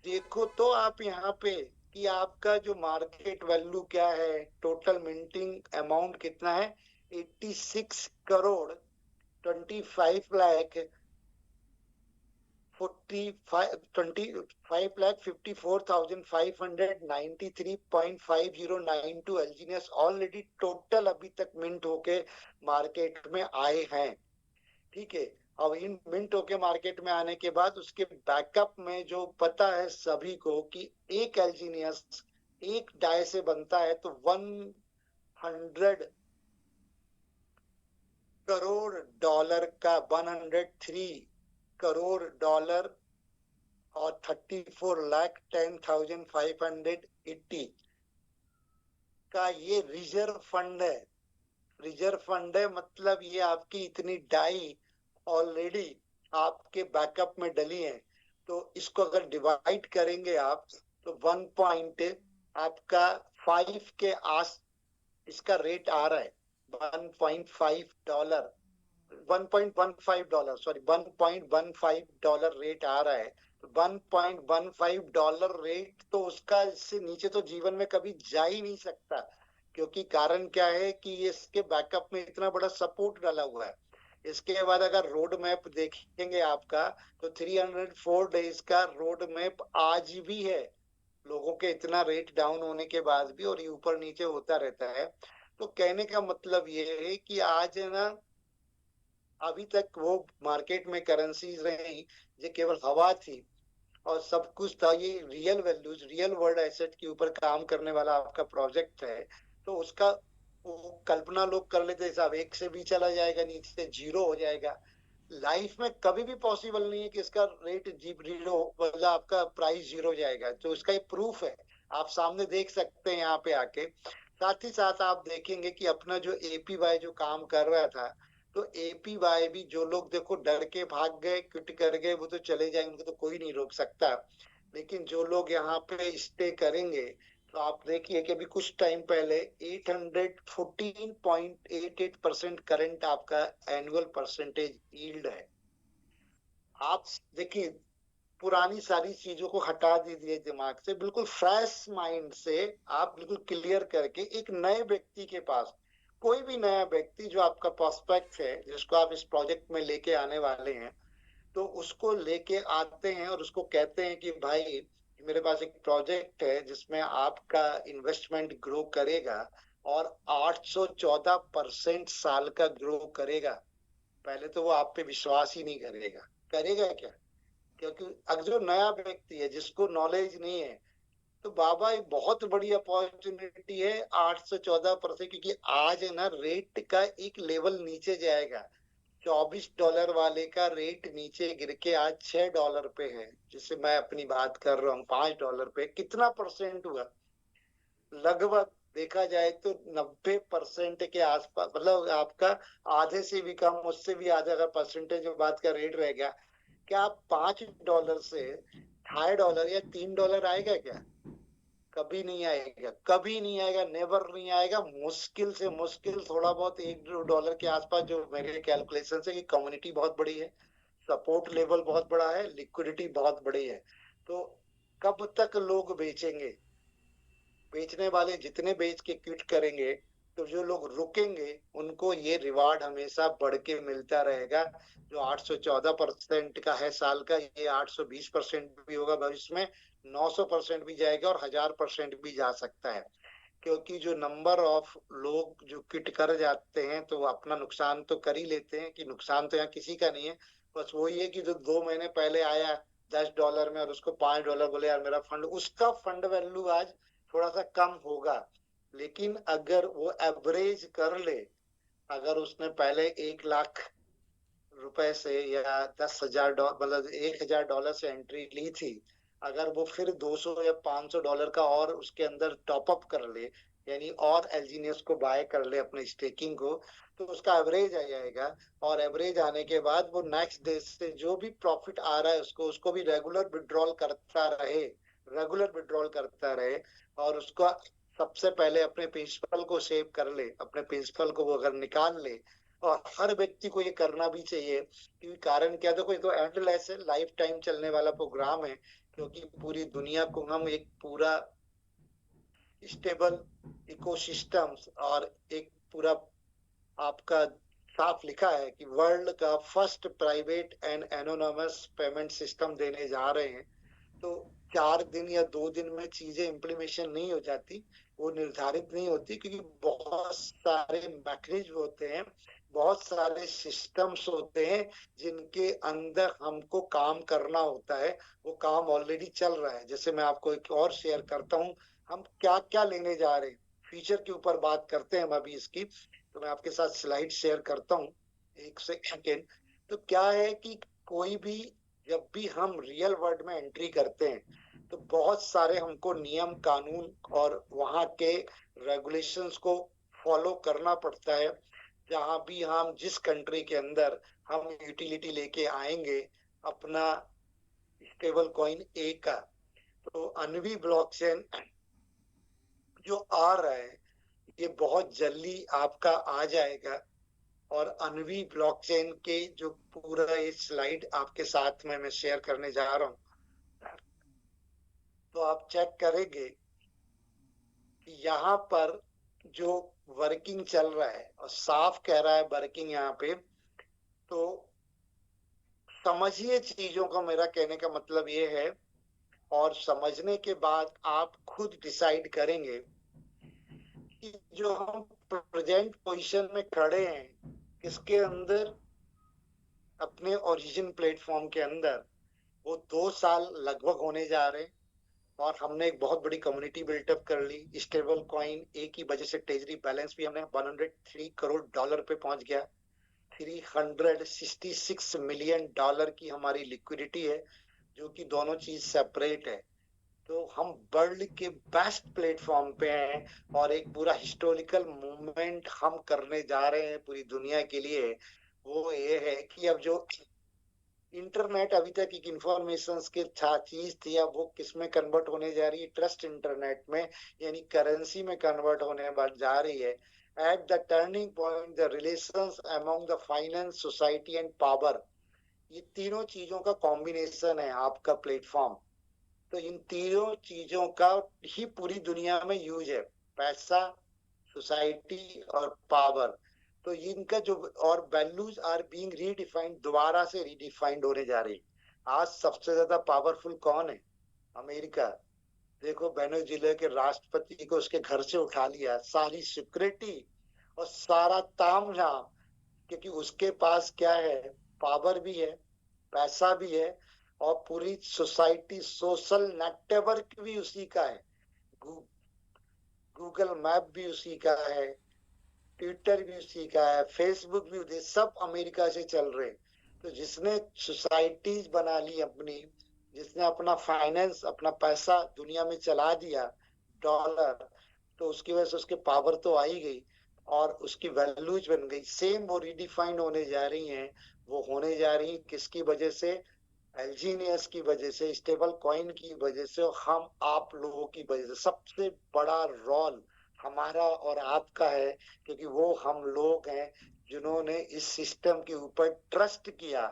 देखो तो आप यहाँ पे कि आपका जो मार्केट वैल्यू क्या है, टोटल मिंटिंग अमाउंट कितना है, 86 करोड़ 25 लाख 25,54,593.5092 एलजीनियस ऑलरेडी टोटल अभी तक मिंट होके मार्केट में आए हैं। ठीक है। अब इन मिंट होके मार्केट में आने के बाद उसके बैकअप में जो पता है सभी को कि एक एल्जीनियस एक डाई से बनता है, तो 100 करोड़ डॉलर का, 103 करोड़ डॉलर और 34,10,580 का ये रिजर्व फंड है। रिजर्व फंड है मतलब ये आपकी इतनी डाई ऑलरेडी आपके बैकअप में डली है। तो इसको अगर डिवाइड करेंगे आप, तो 1 पॉइंट आपका 5 के आस इसका रेट आ रहा है, $1.5, $1.15, सॉरी, $1.15 रेट आ रहा है। तो $1.15 रेट तो उसका, इससे नीचे तो जीवन में कभी जा ही नहीं सकता। क्योंकि कारण क्या है कि ये इसके बैकअप में इतना बड़ा सपोर्ट डाला हुआ है। इसके बाद अगर रोड मैप देखेंगे आपका, तो 304 डेज का रोड मैप आज भी है, लोगों के इतना रेट डाउन होने के बाद भी, और ये ऊपर नीचे होता रहता है। तो कहने का मतलब ये है कि आज है ना, अभी तक वो मार्केट में करेंसीज रही ये केवल हवा थी, और सब कुछ था ये real values, real world asset के ऊपर काम करने वाला आपका प्रोजेक्ट है। तो उसका वो कल्पना लोग कर लेते हैं, साहब एक से भी चला जाएगा, नीचे जीरो हो जाएगा। लाइफ में कभी भी पॉसिबल नहीं है कि इसका रेट जीरो, मतलब आपका प्राइस जीरो जाएगा। तो इसका ये प्रूफ है, आप सामने देख सकते हैं यहाँ पे आके। साथ ही साथ आप देखेंगे कि अपना जो एपीवाई जो काम कर रहा था, तो एपीवाई भी, जो लोग देखो डर के भाग गए, क्विट कर गए, वो तो चले जाएंगे, उनको तो कोई नहीं रोक सकता। लेकिन जो लोग यहाँ पे स्टे करेंगे, तो आप देखिए कि अभी कुछ टाइम पहले 814.88% करंट आपका एनुअल परसेंटेज यील्ड है। आप देखिए, पुरानी सारी चीजों को हटा दीजिए दिमाग से, बिल्कुल फ्रेश माइंड से आप बिल्कुल क्लियर करके एक नए व्यक्ति के पास, कोई भी नया व्यक्ति जो आपका प्रोस्पेक्ट है, जिसको आप इस प्रोजेक्ट में लेके आने वाले हैं, तो उसको लेके आते हैं और उसको कहते हैं कि भाई, मेरे पास एक प्रोजेक्ट है जिसमें आपका इन्वेस्टमेंट ग्रो करेगा और 814% साल का ग्रो करेगा। पहले तो वो आप पे विश्वास ही नहीं करेगा, करेगा क्या? क्योंकि अगर जो नया व्यक्ति है जिसको नॉलेज नहीं है, तो बाबा ये बहुत बड़ी अपॉर्चुनिटी है 814%, क्योंकि आज है ना रेट का एक लेवल नीचे जाएगा। $24 वाले का रेट नीचे गिर के आज $6 पे है, जिससे मैं अपनी बात कर रहा हूँ। $5 पे कितना परसेंट हुआ? लगभग देखा जाए तो 90% के आसपास, मतलब आपका आधे से भी कम, उससे भी आधा अगर परसेंटेज बात का रेट रह गया। क्या आप $5 से $2.5 या $3 आएगा क्या? कभी नहीं आएगा, कभी नहीं आएगा, नेवर नहीं आएगा। मुश्किल से मुश्किल थोड़ा बहुत $1-2 के आसपास, जो मेरे कैलकुलेशन से, कि कम्युनिटी बहुत बड़ी है, सपोर्ट लेवल बहुत बड़ा है, लिक्विडिटी बहुत बड़ी है। तो कब तक लोग बेचेंगे? बेचने वाले जितने बेच के क्विट करेंगे, तो जो लोग रुकेंगे उनको ये रिवार्ड हमेशा बढ़ के मिलता रहेगा। जो 814% का है साल का, ये 820% भी होगा भविष्य में, 900% भी जाएगा, और 1000% भी जा सकता है। क्योंकि जो नंबर ऑफ लोग जो क्विट कर जाते हैं, तो वो अपना नुकसान तो कर ही लेते हैं, कि नुकसान तो यहाँ किसी का नहीं है। बस वही है कि जो 2 महीने पहले आया $10 में और उसको $5 बोले यार मेरा फंड, उसका फंड वैल्यू आज थोड़ा सा कम होगा। लेकिन अगर वो एवरेज कर ले, अगर उसने पहले 1 लाख रुपए से या 10,000 मतलब $1,000 से एंट्री ली थी, अगर वो फिर 200 या $500 का और उसके अंदर टॉप अप कर ले, यानी और एलजीनियस को बाय कर ले अपने स्टेकिंग को, तो उसका एवरेज आ जाएगा। और एवरेज आने के बाद वो नेक्स्ट डे से जो भी प्रॉफिट आ रहा है उसको भी रेगुलर विड्रॉल करता रहे, रेगुलर विड्रॉल करता रहे। और उसका सबसे पहले अपने प्रिंसिपल को सेव कर ले, अपने प्रिंसिपल को वो अगर निकाल ले, और हर व्यक्ति को ये करना भी चाहिए। क्योंकि कारण क्या, देखो ये तो एंडलेस है, लाइफ टाइम चलने वाला प्रोग्राम है, क्योंकि पूरी दुनिया को हम एक पूरा स्टेबल इकोसिस्टम और एक पूरा आपका साफ लिखा है कि वर्ल्ड का first private and anonymous payment system देने जा रहे हैं। तो 4 दिन या 2 दिन में चीजें इम्प्लीमेशन नहीं हो जाती, वो निर्धारित नहीं होती, क्योंकि बहुत सारे मैकेनिज्म होते हैं, बहुत सारे सिस्टम्स होते हैं जिनके अंदर हमको काम करना होता है। वो काम ऑलरेडी चल रहा है। जैसे मैं आपको एक और शेयर करता हूँ, हम क्या क्या लेने जा रहे हैं, फ्यूचर के ऊपर बात करते हैं हम अभी इसकी। तो मैं आपके साथ स्लाइड शेयर करता हूँ, एक सेकेंड। तो क्या है कि कोई भी, जब भी हम रियल वर्ल्ड में एंट्री करते हैं तो बहुत सारे हमको नियम कानून और वहाँ के रेगुलेशंस को फॉलो करना पड़ता है। जहाँ भी हम जिस कंट्री के अंदर हम यूटिलिटी लेके आएंगे अपना स्टेबल कॉइन ए का, तो अनवी ब्लॉकचेन जो आ रहा है ये बहुत जल्दी आपका आ जाएगा। और अनवी ब्लॉकचेन के जो पूरा ये स्लाइड आपके साथ में मैं शेयर करने जा रहा हूँ, तो आप चेक करेंगे कि यहाँ पर जो वर्किंग चल रहा है, और साफ कह रहा है वर्किंग यहाँ पे, तो समझिए चीजों का। मेरा कहने का मतलब ये है, और समझने के बाद आप खुद डिसाइड करेंगे कि जो हम प्रेजेंट पोजीशन में खड़े हैं इसके अंदर, अपने ओरिजिन प्लेटफॉर्म के अंदर, वो 2 साल लगभग होने जा रहे हैं। और हमने एक बहुत बड़ी कम्युनिटी बिल्टअप कर ली। स्टेबल कॉइन ए की वजह से ट्रेजरी बैलेंस भी हमने $103 करोड़ पे पहुंच गया। $366 मिलियन की हमारी लिक्विडिटी है, जो कि दोनों चीज सेपरेट है। तो हम वर्ल्ड के बेस्ट प्लेटफॉर्म पे हैं, और एक पूरा हिस्टोरिकल मूवमेंट हम करने जा रहे हैं पूरी दुनिया के लिए। वो ये है कि अब जो इंटरनेट अभी तक एक इंफॉर्मेशन की चीज थी, अब वो किस में कन्वर्ट होने जा रही है, ट्रस्ट इंटरनेट में, यानी करेंसी में कन्वर्ट होने जा रही है। At the turning point the relations among the finance, society and power, ये तीनों चीजों का कॉम्बिनेशन है आपका प्लेटफॉर्म। तो इन तीनों चीजों का ही पूरी दुनिया में यूज है, पैसा, सोसाइटी और पावर। तो इनका जो और वैल्यूज आर बीइंग रीडिफाइंड, दोबारा से रीडिफाइंड होने जा रही। आज सबसे ज्यादा पावरफुल कौन है? अमेरिका। देखो वेनेजुएला के राष्ट्रपति को उसके घर से उठा लिया, सारी सिक्योरिटी और सारा तामझाम, क्योंकि उसके पास क्या है, पावर भी है, पैसा भी है, और पूरी सोसाइटी, सोशल नेटवर्क भी उसी का है। गूगल मैप भी उसी का है, ट्विटर भी उसी का है, फेसबुक भी उसी, सब अमेरिका से चल रहे। तो जिसने सोसाइटीज बना ली अपनी, जिसने अपना फाइनेंस, अपना पैसा दुनिया में चला दिया, डॉलर, तो उसकी वजह से उसके पावर तो आ ही गई और उसकी वैल्यूज बन गई। सेम वो रिडिफाइंड होने जा रही हैं। वो होने जा रही किसकी वजह से? एलजीनियस की वजह से, स्टेबल कॉइन की वजह से, और हम आप लोगों की वजह से। सबसे बड़ा रोल हमारा और आपका है, क्योंकि वो हम लोग हैं जिन्होंने इस सिस्टम के ऊपर ट्रस्ट किया,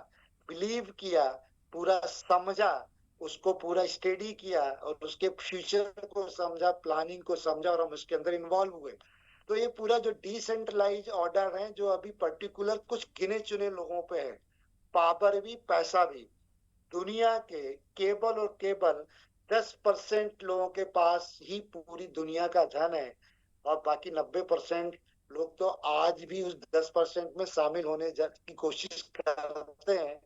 बिलीव किया, पूरा समझा, उसको पूरा स्टडी किया और उसके फ्यूचर को समझा, प्लानिंग को समझा, और हम उसके अंदर इन्वॉल्व हुए। तो ये पूरा जो डिसेंट्रलाइज ऑर्डर है, जो अभी पर्टिकुलर कुछ गिने चुने लोगों पे है, पावर भी पैसा भी, दुनिया के केवल और केवल 10% लोगों के पास ही पूरी दुनिया का धन है, और बाकी 90% लोग तो आज भी उस 10% में शामिल होने की कोशिश करते हैं,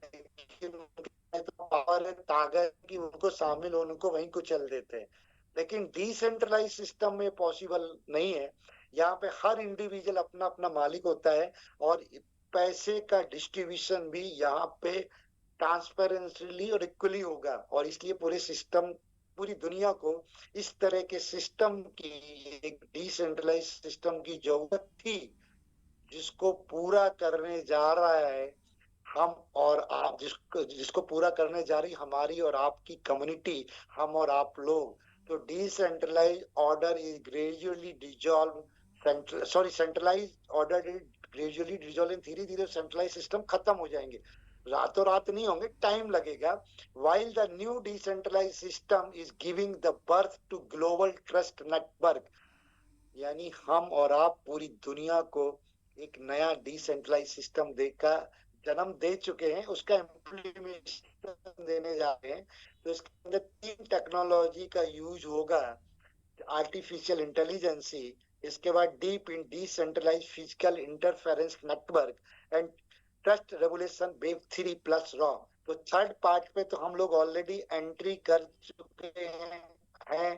लेकिन तो पावर है, ताकत की उनको शामिल होने को वहीं कुचल देते हैं। लेकिन डिसेंट्रलाइज सिस्टम में पॉसिबल नहीं है। यहाँ पे हर इंडिविजुअल अपना अपना मालिक होता है, और पैसे का डिस्ट्रीब्यूशन भी यहाँ पे ट्रांसपेरेंटली और इक्वली होगा, और इसलिए पूरे सिस्टम, पूरी दुनिया को इस तरह के सिस्टम की, एक डिसेंट्रलाइज सिस्टम की जरूरत थी, जिसको पूरा करने जा रहा है हम और आप, जिसको जिसको पूरा करने जा रही हमारी और आपकी कम्युनिटी, हम और आप लोग। तो decentralise order is gradually dissolve, centralise order is gradually dissolve, धीरे धीरे सेंट्रलाइज सिस्टम खत्म हो जाएंगे, रातों रात नहीं होंगे, टाइम लगेगा। while the new decentralized system is giving the birth to global trust network, यानी हम और आप पूरी दुनिया को एक नया डिसेंट्रलाइज सिस्टम देकर जन्म दे चुके हैं, उसका इम्प्लीमेंटेशन देने जा रहे हैं। तो इसके अंदर 3 टेक्नोलॉजी का यूज होगा: आर्टिफिशियल इंटेलिजेंसी, इसके बाद deep in decentralise physical interference network, and trust regulation wave 3 plus raw. तो थर्ड पार्ट पे तो हम लोग ऑलरेडी एंट्री कर चुके हैं।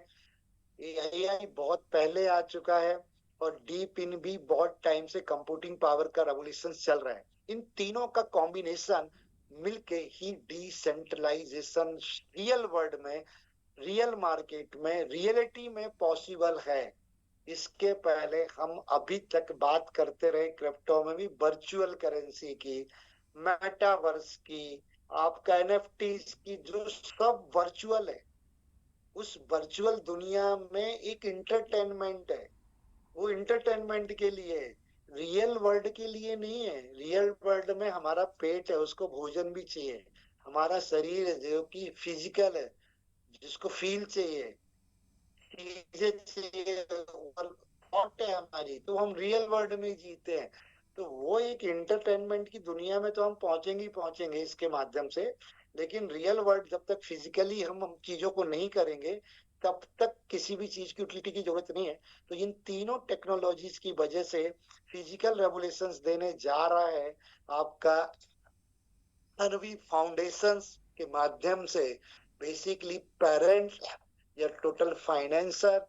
एआई बहुत पहले आ चुका है, और डीप इन भी बहुत टाइम से कंप्यूटिंग पावर का रेवोल्यूशन चल रहा है। इन तीनों का कॉम्बिनेशन मिलके ही डिसेंट्रलाइजेशन रियल वर्ल्ड में, रियल मार्केट में, रियलिटी में पॉसिबल है। इसके पहले हम अभी तक बात करते रहे क्रिप्टो में भी वर्चुअल करेंसी की, मेटावर्स की, आपका एनएफटी की, जो सब वर्चुअल है। उस वर्चुअल दुनिया में एक इंटरटेनमेंट है, वो इंटरटेनमेंट के लिए है, रियल वर्ल्ड के लिए नहीं है। रियल वर्ल्ड में हमारा पेट है, उसको भोजन भी चाहिए, हमारा शरीर है जो कि फिजिकल है, जिसको फील चाहिए, चीजें चाहिए, और थॉट है हमारी, तो हम रियल वर्ल्ड में जीते हैं। तो वो एक इंटरटेनमेंट की दुनिया में तो हम पहुंचेंगे ही पहुंचेंगे इसके माध्यम से, लेकिन रियल वर्ल्ड जब तक फिजिकली हम चीजों को नहीं करेंगे, तब तक किसी भी चीज की यूटिलिटी की जरूरत नहीं है। तो इन तीनों टेक्नोलॉजीज की वजह से फिजिकल रेवोल्यूशंस देने जा रहा है आपका अनवी फाउंडेशंस के माध्यम से। बेसिकली पेरेंट्स या टोटल फाइनेंसर,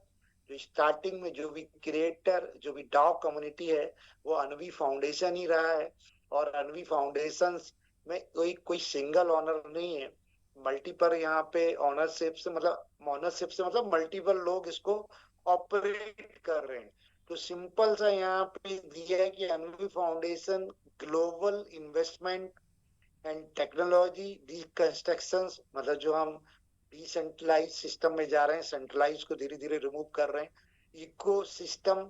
जो स्टार्टिंग में जो भी क्रिएटर, जो भी डाओ कम्युनिटी है, वो अनवी फाउंडेशन ही रहा है। और अनवी फाउंडेशन में कोई कोई सिंगल ऑनर नहीं है, मल्टीपल यहाँ पे ऑनरशिप से मतलब मल्टीपल लोग इसको ऑपरेट कर रहे हैं। तो सिंपल सा यहाँ पे दिया है कि Anvi foundation global investment and technology deconstructions, मतलब जो हम डिसेंट्रलाइज सिस्टम में जा रहे हैं, सेंट्रलाइज को धीरे धीरे रिमूव कर रहे हैं। इकोसिस्टम,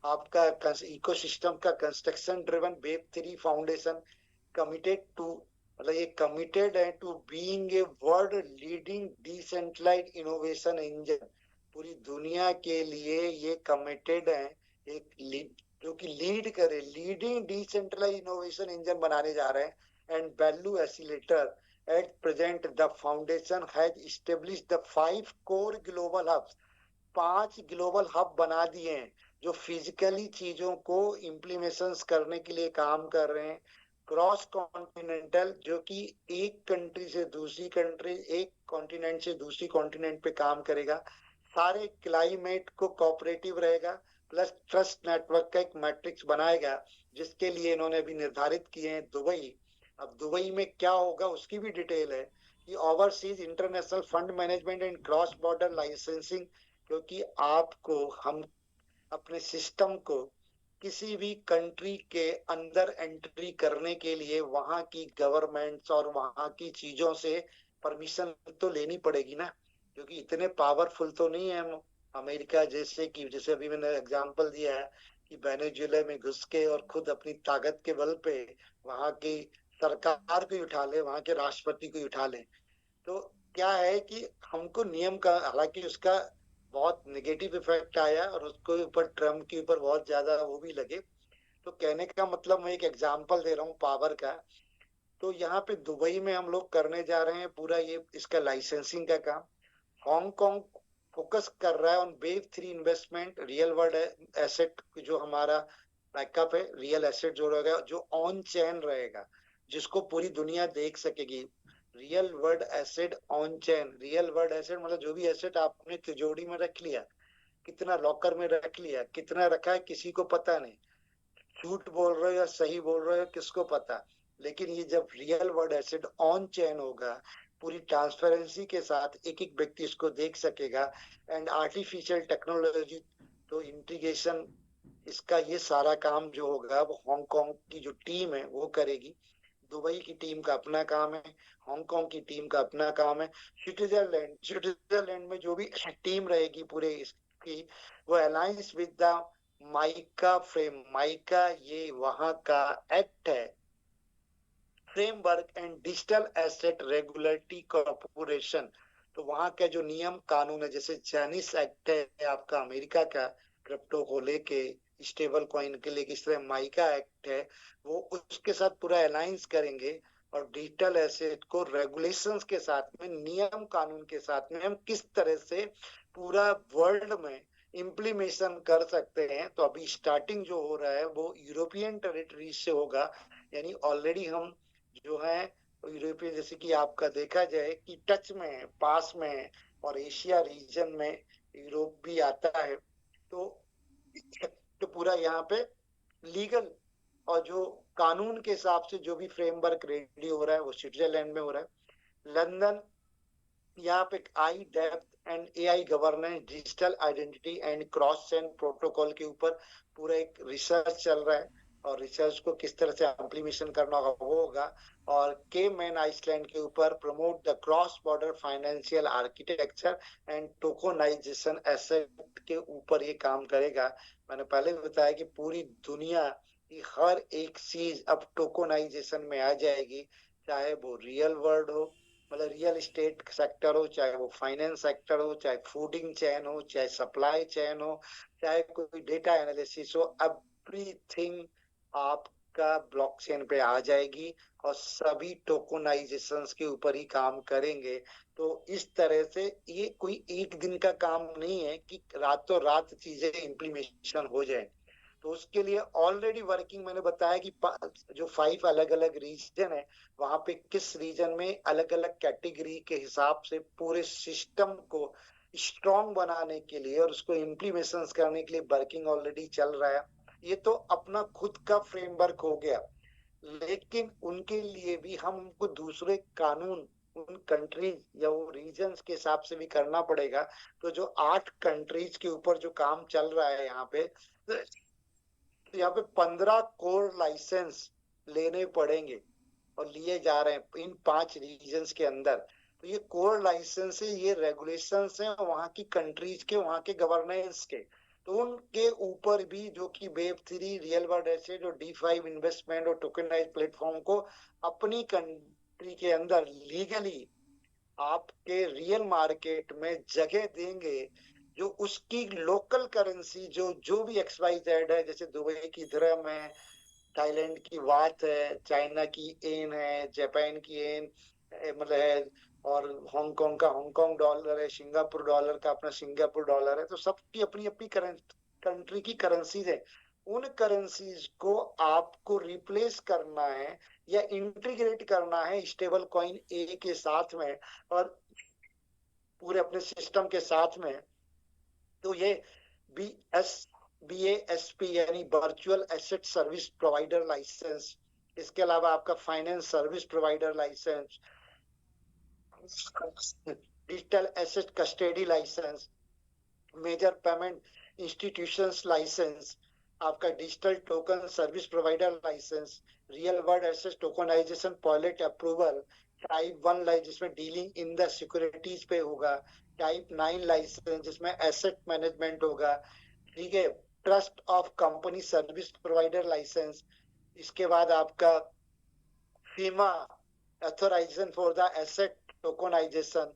आपका इकोसिस्टम का construction driven web 3 foundation committed to, मतलब ये कमिटेड है to being a world leading decentralise innovation engine. पूरी दुनिया के लिए ये कमिटेड है, एक जो कि लीड करे, लीडिंग डिसेंट्रलाइज इनोवेशन इंजन बनाने जा रहे हैं। and value accelerator. At present, the foundation has established the 5 core global hubs. 5 global hub बना दिए हैं, जो फिजिकली चीजों को इम्प्लीमेशन करने के लिए काम कर रहे हैं। क्रॉस कॉन्टिनेंटल, जो कि एक कंट्री से दूसरी कंट्री, एक कॉन्टिनेंट से दूसरी कॉन्टिनेंट पे काम करेगा। सारे क्लाइमेट को कोऑपरेटिव रहेगा, प्लस ट्रस्ट नेटवर्क का एक मैट्रिक्स बनाएगा, जिसके लिए इन्होंने अभी निर्धारित किए हैं दुबई। अब दुबई में क्या होगा उसकी भी डिटेल है कि overseas international fund management and cross border licensing, क्योंकि आपको, हम अपने सिस्टम को किसी भी कंट्री के अंदर एंट्री करने के लिए वहां की गवर्नमेंट्स और वहां की चीजों से परमिशन तो लेनी पड़ेगी ना, क्योंकि इतने पावरफुल तो नहीं है हम अमेरिका जैसे, कि जैसे अभी मैंने एग्जांपल दिया है कि वेनेजुएला में घुस के और खुद अपनी ताकत के बल पे वहां की सरकार को उठा ले, वहां के राष्ट्रपति को उठा ले। तो क्या है कि हमको नियम का, हालांकि उसका बहुत नेगेटिव इफेक्ट आया और उसके ऊपर ट्रम्प के ऊपर बहुत ज्यादा वो भी लगे। तो कहने का मतलब, मैं एक एग्जांपल दे रहा हूँ पावर का। तो यहाँ पे दुबई में हम लोग करने जा रहे हैं पूरा ये इसका लाइसेंसिंग का काम। हांगकांग फोकस कर रहा है on wave 3 investment, real world asset, जो हमारा बैकअप है, रियल एसेट जो रहेगा, जो ऑन चेन रहेगा, जिसको पूरी दुनिया देख सकेगी। Real world asset on chain, real world asset मतलब जो भी एसेट आपने तिजोरी में रख लिया, कितना लॉकर में रख लिया, कितना रखा है किसी को पता नहीं, झूठ बोल रहे हो या सही बोल रहे हो किसको पता, लेकिन ये जब real world asset on chain होगा, पूरी ट्रांसपेरेंसी के साथ एक एक व्यक्ति इसको देख सकेगा, एंड आर्टिफिशियल टेक्नोलॉजी तो इंटीग्रेशन, इसका ये सारा काम जो होगा वो हांगकांग की जो टीम है वो करेगी, दुबई की टीम का अपना काम है, हांगकांग की टीम का अपना काम है, स्विट्जरलैंड में जो भी टीम रहेगी पूरे इसकी, वो alliance with the mica frame, mica ये वहां का एक्ट है, framework and digital asset regulatory corporation. तो वहां का जो नियम कानून है, जैसे चाइनीस एक्ट है आपका अमेरिका का क्रिप्टो को लेके, स्टेबल कॉइन के लिए, किस तरह माइका एक्ट है, वो उसके साथ पूरा अलायंस करेंगे, और डिजिटल एसेट को रेगुलेशंस के साथ में, नियम कानून के साथ में हम किस तरह से पूरा वर्ल्ड में इम्प्लीमेशन कर सकते हैं। तो अभी स्टार्टिंग जो हो रहा है वो यूरोपियन टेरिटरी से होगा, यानी ऑलरेडी हम जो है यूरोपियन, जैसे कि आपका देखा जाए कि टच में है, पास में है, और एशिया रीजन में यूरोप भी आता है। तो पूरा यहाँ पे लीगल और जो कानून के हिसाब से जो भी फ्रेमवर्क रेडी हो रहा है वो स्विट्जरलैंड में हो रहा है। लंदन, यहाँ पे आई depth and AI governance, digital identity and cross chain protocol के ऊपर पूरा एक रिसर्च चल रहा है, और रिसर्च को किस तरह से इम्प्लीमेशन करना होगा वो होगा। और के मैन आइसलैंड के ऊपर promote the cross border financial architecture and tokenization asset के ऊपर ये काम करेगा। मैंने पहले भी बताया कि पूरी दुनिया की हर एक चीज अब टोकोनाइजेशन में आ जाएगी, चाहे वो रियल वर्ल्ड हो, मतलब रियल एस्टेट सेक्टर हो, चाहे वो फाइनेंस सेक्टर हो, चाहे फूडिंग चेन हो, चाहे सप्लाई चेन हो, चाहे कोई डेटा एनालिसिस हो, एवरीथिंग आपका ब्लॉकचेन पे आ जाएगी, और सभी टोकनाइजेशंस के ऊपर ही काम करेंगे। तो इस तरह से ये कोई एक दिन का काम नहीं है कि रातों रात चीजें इम्प्लीमेशन हो जाए। तो उसके लिए ऑलरेडी वर्किंग, मैंने बताया कि जो 5 अलग अलग रीजन है, वहां पे किस रीजन में अलग अलग कैटेगरी के हिसाब से पूरे सिस्टम को स्ट्रॉन्ग बनाने के लिए और उसको इम्प्लीमेशन करने के लिए वर्किंग ऑलरेडी चल रहा है। ये तो अपना खुद का फ्रेमवर्क हो गया, लेकिन उनके लिए भी हमको दूसरे कानून उन कंट्रीज या वो रीजन्स के हिसाब से भी करना पड़ेगा। तो जो 8 कंट्रीज के ऊपर जो काम चल रहा है यहाँ पे, तो यहाँ पे 15 कोर लाइसेंस लेने पड़ेंगे और लिए जा रहे हैं इन 5 रीजन्स के अंदर। तो ये कोर लाइसेंस है, ये रेगुलेशंस हैं वहाँ की कंट्रीज के, वहाँ के गवर्नेंस के। तो उनके ऊपर भी जो कि वेब 3, रियल वर्ल्ड एसेट और D5 इन्वेस्टमेंट और टोकनाइज प्लेटफॉर्म को अपनी कंट्री के अंदर लीगली आपके रियल मार्केट में जगह देंगे, जो उसकी लोकल करेंसी जो जो भी XYZ है, जैसे दुबई की दिरहम है, थाईलैंड की बात है, चाइना की एन है, जापान की एन मतलब है, और हांगकांग का हांगकांग डॉलर है, सिंगापुर डॉलर का अपना सिंगापुर डॉलर है। तो सबकी अपनी अपनी कंट्री की करेंसीज है। उन करेंसीज को आपको रिप्लेस करना है या इंटीग्रेट करना है स्टेबल कॉइन ए के साथ में और पूरे अपने सिस्टम के साथ में। तो ये बी एस BASP यानी virtual asset service provider license, इसके अलावा आपका finance service provider license, digital asset custody license, major payment institutions license, आपका digital token service provider license, real world asset tokenization pilot approval, type 1 license जिसमें dealing in the securities पे होगा, type 9 license जिसमें asset management होगा, ठीक है, trust of company service provider license, इसके बाद आपका FEMA authorisation for the asset tokenisation,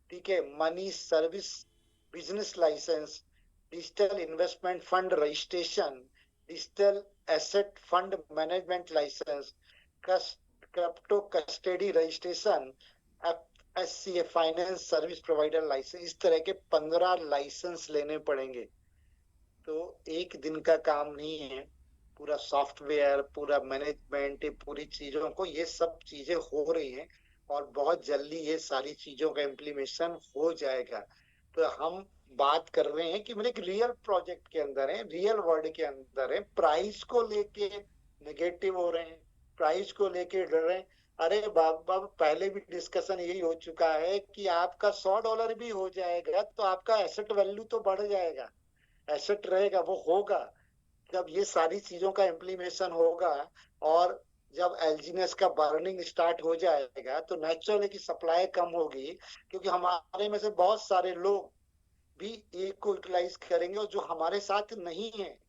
ठीक है, money service business licence, digital investment fund registration, digital asset fund management licence, crypto custody registration, FSCA finance service provider licence. इस तरह के 15 licence लेने पड़ेंगे। तो एक दिन का काम नहीं है, पूरा सॉफ्टवेयर, पूरा मैनेजमेंट, पूरी चीजों को, ये सब चीजें हो रही हैं और बहुत जल्दी ये सारी चीजों का इम्प्लीमेशन हो जाएगा। तो हम बात कर रहे हैं कि मतलब एक रियल प्रोजेक्ट के अंदर है, रियल वर्ल्ड के अंदर है, प्राइस को लेके नेगेटिव हो रहे हैं, प्राइस को लेके डर रहे हैं। अरे बाबा, पहले भी डिस्कशन यही हो चुका है कि आपका $100 भी हो जाएगा तो आपका एसेट वैल्यू तो बढ़ जाएगा, एसेट रहेगा, वो होगा जब ये सारी चीजों का इम्प्लीमेशन होगा। और जब एलजीनेस का बर्निंग स्टार्ट हो जाएगा तो नेचुरल है कि सप्लाई कम होगी, क्योंकि हमारे में से बहुत सारे लोग भी एक को यूटिलाइज करेंगे, और जो हमारे साथ नहीं है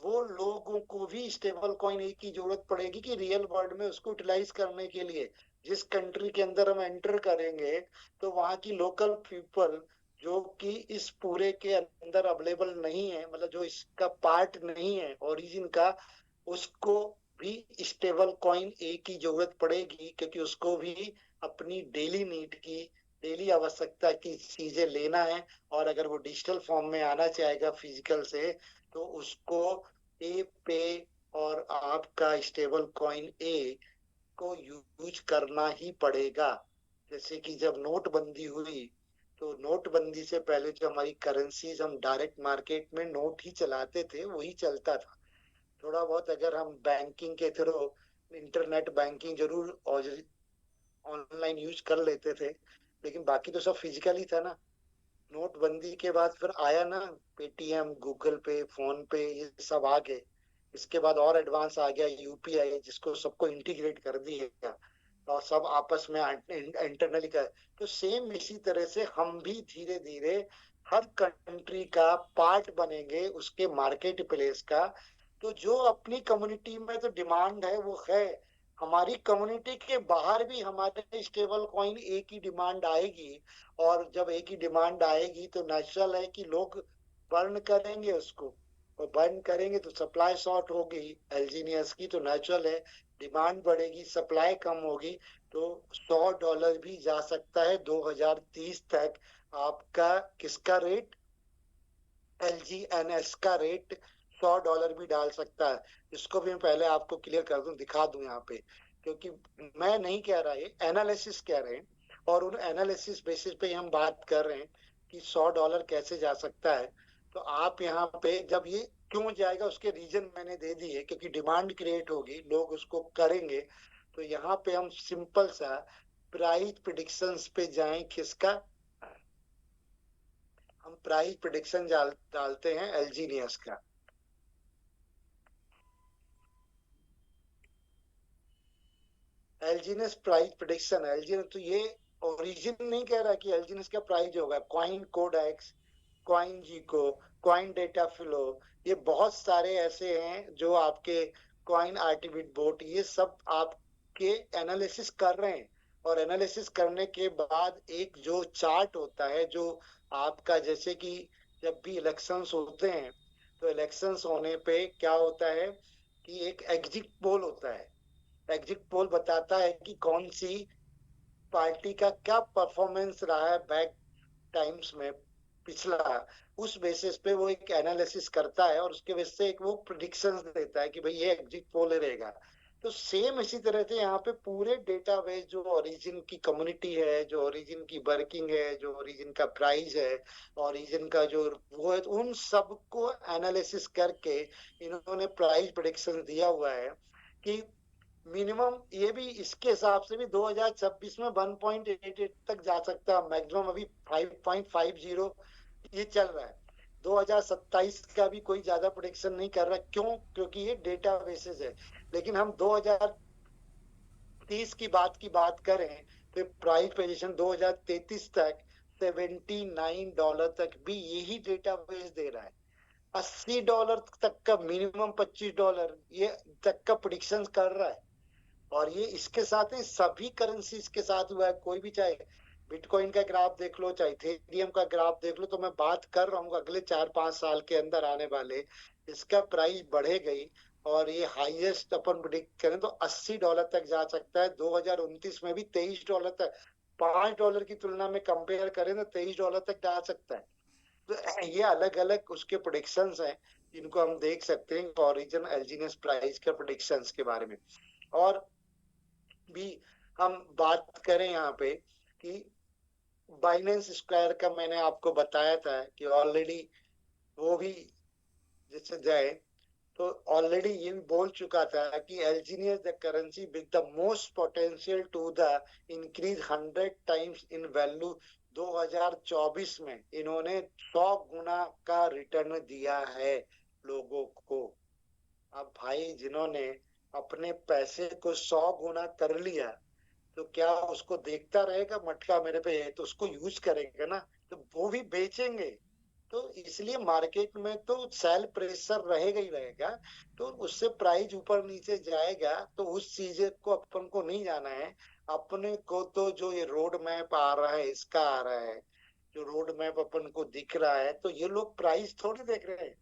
वो लोगों को भी स्टेबल कॉइन एक की जरूरत पड़ेगी कि रियल वर्ल्ड में उसको यूटिलाइज करने के लिए जिस कंट्री के अंदर हम एंटर करेंगे तो वहाँ की लोकल पीपल जो कि इस पूरे के अंदर अवेलेबल नहीं है, मतलब जो इसका पार्ट नहीं है ओरिजिन का, उसको भी स्टेबल कॉइन एक की जरूरत पड़ेगी, क्योंकि उसको भी अपनी डेली नीड की, डेली आवश्यकता की चीजें लेना है। और अगर वो डिजिटल फॉर्म में आना चाहेगा फिजिकल से, तो उसको ए पे और आपका स्टेबल कॉइन ए को यूज करना ही पड़ेगा। जैसे कि जब नोटबंदी हुई तो नोटबंदी से पहले जो हमारी करेंसीज, हम डायरेक्ट मार्केट में नोट ही चलाते थे, वही चलता था। थोड़ा बहुत अगर हम बैंकिंग के थ्रू इंटरनेट बैंकिंग जरूर और ऑनलाइन यूज कर लेते थे, लेकिन बाकी तो सब फिजिकल ही था ना। नोटबंदी के बाद फिर आया ना पेटीएम, गूगल पे, फोन पे, ये सब आ गए। इसके बाद और एडवांस आ गया यूपीआई, जिसको सबको इंटीग्रेट कर दिया और सब आपस में इंटरनली कर। तो सेम इसी तरह से हम भी धीरे धीरे हर कंट्री का पार्ट बनेंगे उसके मार्केट प्लेस का। तो जो अपनी कम्युनिटी में तो डिमांड है वो है, हमारी कम्युनिटी के बाहर भी हमारे स्टेबल कॉइन एक ही डिमांड आएगी। और जब एक ही डिमांड आएगी तो नेचुरल है कि लोग बर्न करेंगे उसको, और बर्न करेंगे तो सप्लाई शॉर्ट होगी एल्जीनियस की, तो नेचुरल है डिमांड बढ़ेगी, सप्लाई कम होगी। तो $100 भी जा सकता है 2030 तक। आपका किसका रेट, एलजीएनएस का रेट $100 भी डाल सकता है। इसको भी मैं पहले आपको क्लियर कर दूं, दिखा दूं यहाँ पे, क्योंकि मैं नहीं कह रहा, ये एनालिसिस कह रहे हैं, और उन एनालिसिस बेसिस पे हम बात कर रहे हैं कि $100 कैसे जा सकता है। तो आप यहाँ पे जब ये क्यों जाएगा उसके रीजन मैंने दे दिए, क्योंकि डिमांड क्रिएट होगी, लोग उसको करेंगे। तो यहाँ पे हम सिंपल सा प्राइस प्रिडिक्शंस पे जाएं, किसका, हम प्राइस प्रिडिक्शन डालते हैं एलजीनियस का। एलजीनियस प्राइस प्रिडिक्शन, एलजीनियस तो ये ओरिजिन नहीं कह रहा कि एलजीनियस का प्राइस होगा, कॉइन कोडेक्स, कॉइन जीको, कॉइन डेटा फ्लो, ये बहुत सारे ऐसे हैं जो आपके कॉइन आर्टिबिट बोट, ये सब आपके एनालिसिस कर रहे हैं। और एनालिसिस करने के बाद एक जो चार्ट होता है, जो आपका, जैसे कि जब भी इलेक्शंस होते हैं तो इलेक्शंस होने पे क्या होता है कि एक एग्जिट पोल होता है। एग्जिट पोल बताता है कि कौन सी पार्टी का क्या परफॉर्मेंस रहा है बैक टाइम्स में, पिछला। उस बेसिस पे वो एक एनालिसिस करता है और उसके बेस से एक वो प्रिडिक्शंस देता है कि भाई ये एग्जिट पोल रहेगा। तो सेम इसी तरह से यहाँ पे पूरे डेटाबेस, जो ओरिजिन की कम्युनिटी है, जो ओरिजिन की वर्किंग है, जो ओरिजिन का प्राइस है, ओरिजिन का जो वो है, उन सबको एनालिसिस करके इन्होंने प्राइस प्रिडिक्शन दिया हुआ है कि मिनिमम ये भी इसके हिसाब से भी 2026 में 1.88 तक जा सकता है, मैक्सिमम अभी 5.50 ये चल रहा है। 2027 का भी कोई ज्यादा प्रोडिक्शन नहीं कर रहा, क्यों, क्योंकि ये डेटा बेसिस है। लेकिन हम 2030 की बात करें तो प्राइस पोजीशन 2033 तक $79 तक भी यही डेटा बेस दे रहा है। $80 तक का मिनिमम, $25 ये तक का प्रोडिक्शन कर रहा है। और ये इसके साथ ही सभी करेंसीज के साथ हुआ है, कोई भी, चाहे बिटकॉइन का ग्राफ देख लो, चाहे इथेरियम का ग्राफ देख लो। तो मैं बात कर रहा हूँ अगले 4-5 साल के अंदर आने वाले, इसका प्राइस बढ़े गई और ये हाईएस्ट अपन प्रिडिक्ट करें तो $80 तक जा सकता है। 2029 में भी $23 तक, $5 की तुलना में कंपेयर करें तो $23 तक जा सकता है। तो ये अलग अलग उसके प्रोडिक्शंस हैं जिनको हम देख सकते हैं ओरिजिन एल्जीनियस प्राइस के प्रोडिक्शंस के बारे में। और भी हम बात करें यहाँ पे कि बाइनेंस स्क्वायर का मैंने आपको बताया था कि ऑलरेडी वो भी जैसे जाए, तो ऑलरेडी ये भी बोल चुका था कि algenius the currency with the most potential to the increase 100 times in value 2024 में इन्होंने 100 गुना का रिटर्न दिया है लोगों को। अब भाई जिन्होंने अपने पैसे को 100 गुना कर लिया, तो क्या उसको देखता रहेगा मटका मेरे पे है तो उसको यूज करेगा ना, तो वो भी बेचेंगे। तो इसलिए मार्केट में तो सेल प्रेशर रहेगा ही रहेगा, तो उससे प्राइस ऊपर नीचे जाएगा, तो उस चीज को अपन को नहीं जाना है। अपने को तो जो ये रोड मैप आ रहा है इसका आ रहा है, जो रोड मैप अपन को दिख रहा है, तो ये लोग प्राइस थोड़ी देख रहे हैं।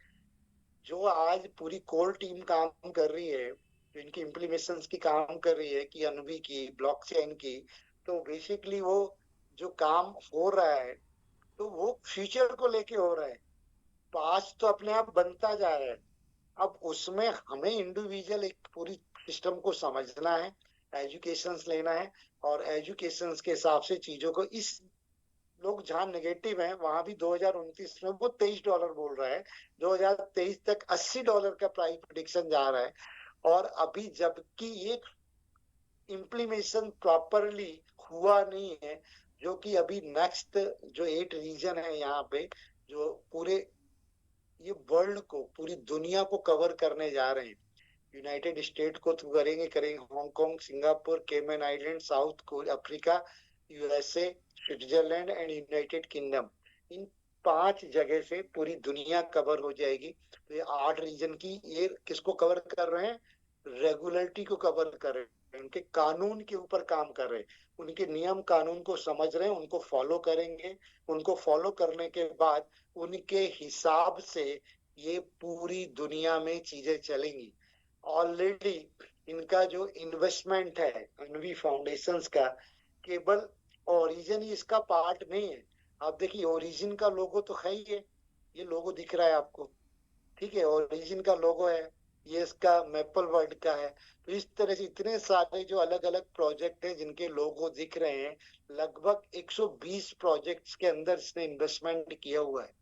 जो आज पूरी कोर टीम काम कर रही है, जो इनकी इम्प्लीमेशन की काम कर रही है, कि अनवी की ब्लॉकचेन की, तो बेसिकली वो जो काम हो रहा है, तो वो फ्यूचर को लेके हो रहा है। पास्ट तो अपने आप बनता जा रहा है। अब उसमें हमें इंडिविजुअल एक पूरी सिस्टम को समझना है, एजुकेशन लेना है, और एजुकेशन के हिसाब से चीजों को इस लोग जहाँ नेगेटिव हैं वहां भी 2029 में वो $23 बोल रहा है, 2023 तक $80 का प्राइस प्रिडिक्शन जा रहा है। और अभी जबकि ये इम्प्लीमेशन प्रॉपरली हुआ नहीं है, जो कि अभी नेक्स्ट जो 8 रीजन है यहाँ पे, जो पूरे ये वर्ल्ड को, पूरी दुनिया को कवर करने जा रहे हैं। यूनाइटेड स्टेट को तो करेंगे करेंगे, Hong Kong, Singapore, Cayman island, South Africa, USA, Switzerland and United Kingdom, इन 5 जगह से पूरी दुनिया कवर हो जाएगी। तो ये 8 रीजन की ये किसको कवर कर रहे हैं? रेगुलेटरी को कवर कर रहे हैं, उनके कानून के ऊपर काम कर रहे हैं, उनके नियम कानून को समझ रहे हैं, उनको फॉलो करेंगे। उनको फॉलो करने के बाद उनके हिसाब से ये पूरी दुनिया में चीजें चलेंगी। ऑलरेडी इनका जो इन्वेस्टमेंट है अनवी फाउंडेशंस का, केवल ओरिजिन ही इसका पार्ट नहीं है। आप देखिए ओरिजिन का लोगो तो है ही है, ये लोगो दिख रहा है आपको, ठीक है, ओरिजिन का लोगो है, ये इसका मैपल वर्ड का है। तो इस तरह से इतने सारे जो अलग अलग प्रोजेक्ट हैं जिनके लोगो दिख रहे हैं, लगभग 120 प्रोजेक्ट्स के अंदर इसने इन्वेस्टमेंट किया हुआ है,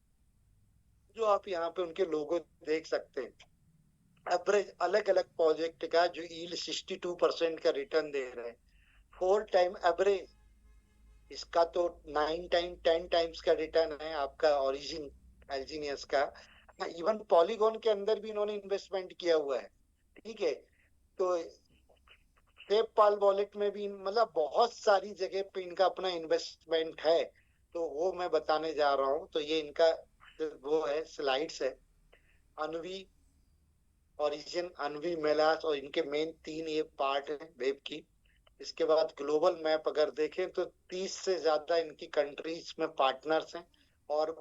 जो आप यहाँ पे उनके लोगो देख सकते हैं। एवरेज अलग अलग प्रोजेक्ट का जो यील्ड 62% का रिटर्न दे रहे हैं, 4 टाइम एवरेज, इसका तो 9 टाइम 10 टाइम्स का रिटर्न है आपका ओरिजिन एल्जीनियस का। इवन पॉलीगॉन के अंदर भी इन्होंने इन्वेस्टमेंट किया हुआ है, ठीक है। तो पेपाल वॉलेट में भी, मतलब बहुत सारी जगह पे इनका अपना इन्वेस्टमेंट है। तो वो मैं बताने जा रहा हूँ, तो ये इनका वो है, स्लाइड्स है। अनवी, ओरिजिन, अनवी, मेलास, और इनके मेन 3 ये पार्ट है वेब की। इसके बाद ग्लोबल मैप अगर देखें तो 30 से ज्यादा इनकी कंट्रीज में पार्टनर्स हैं। और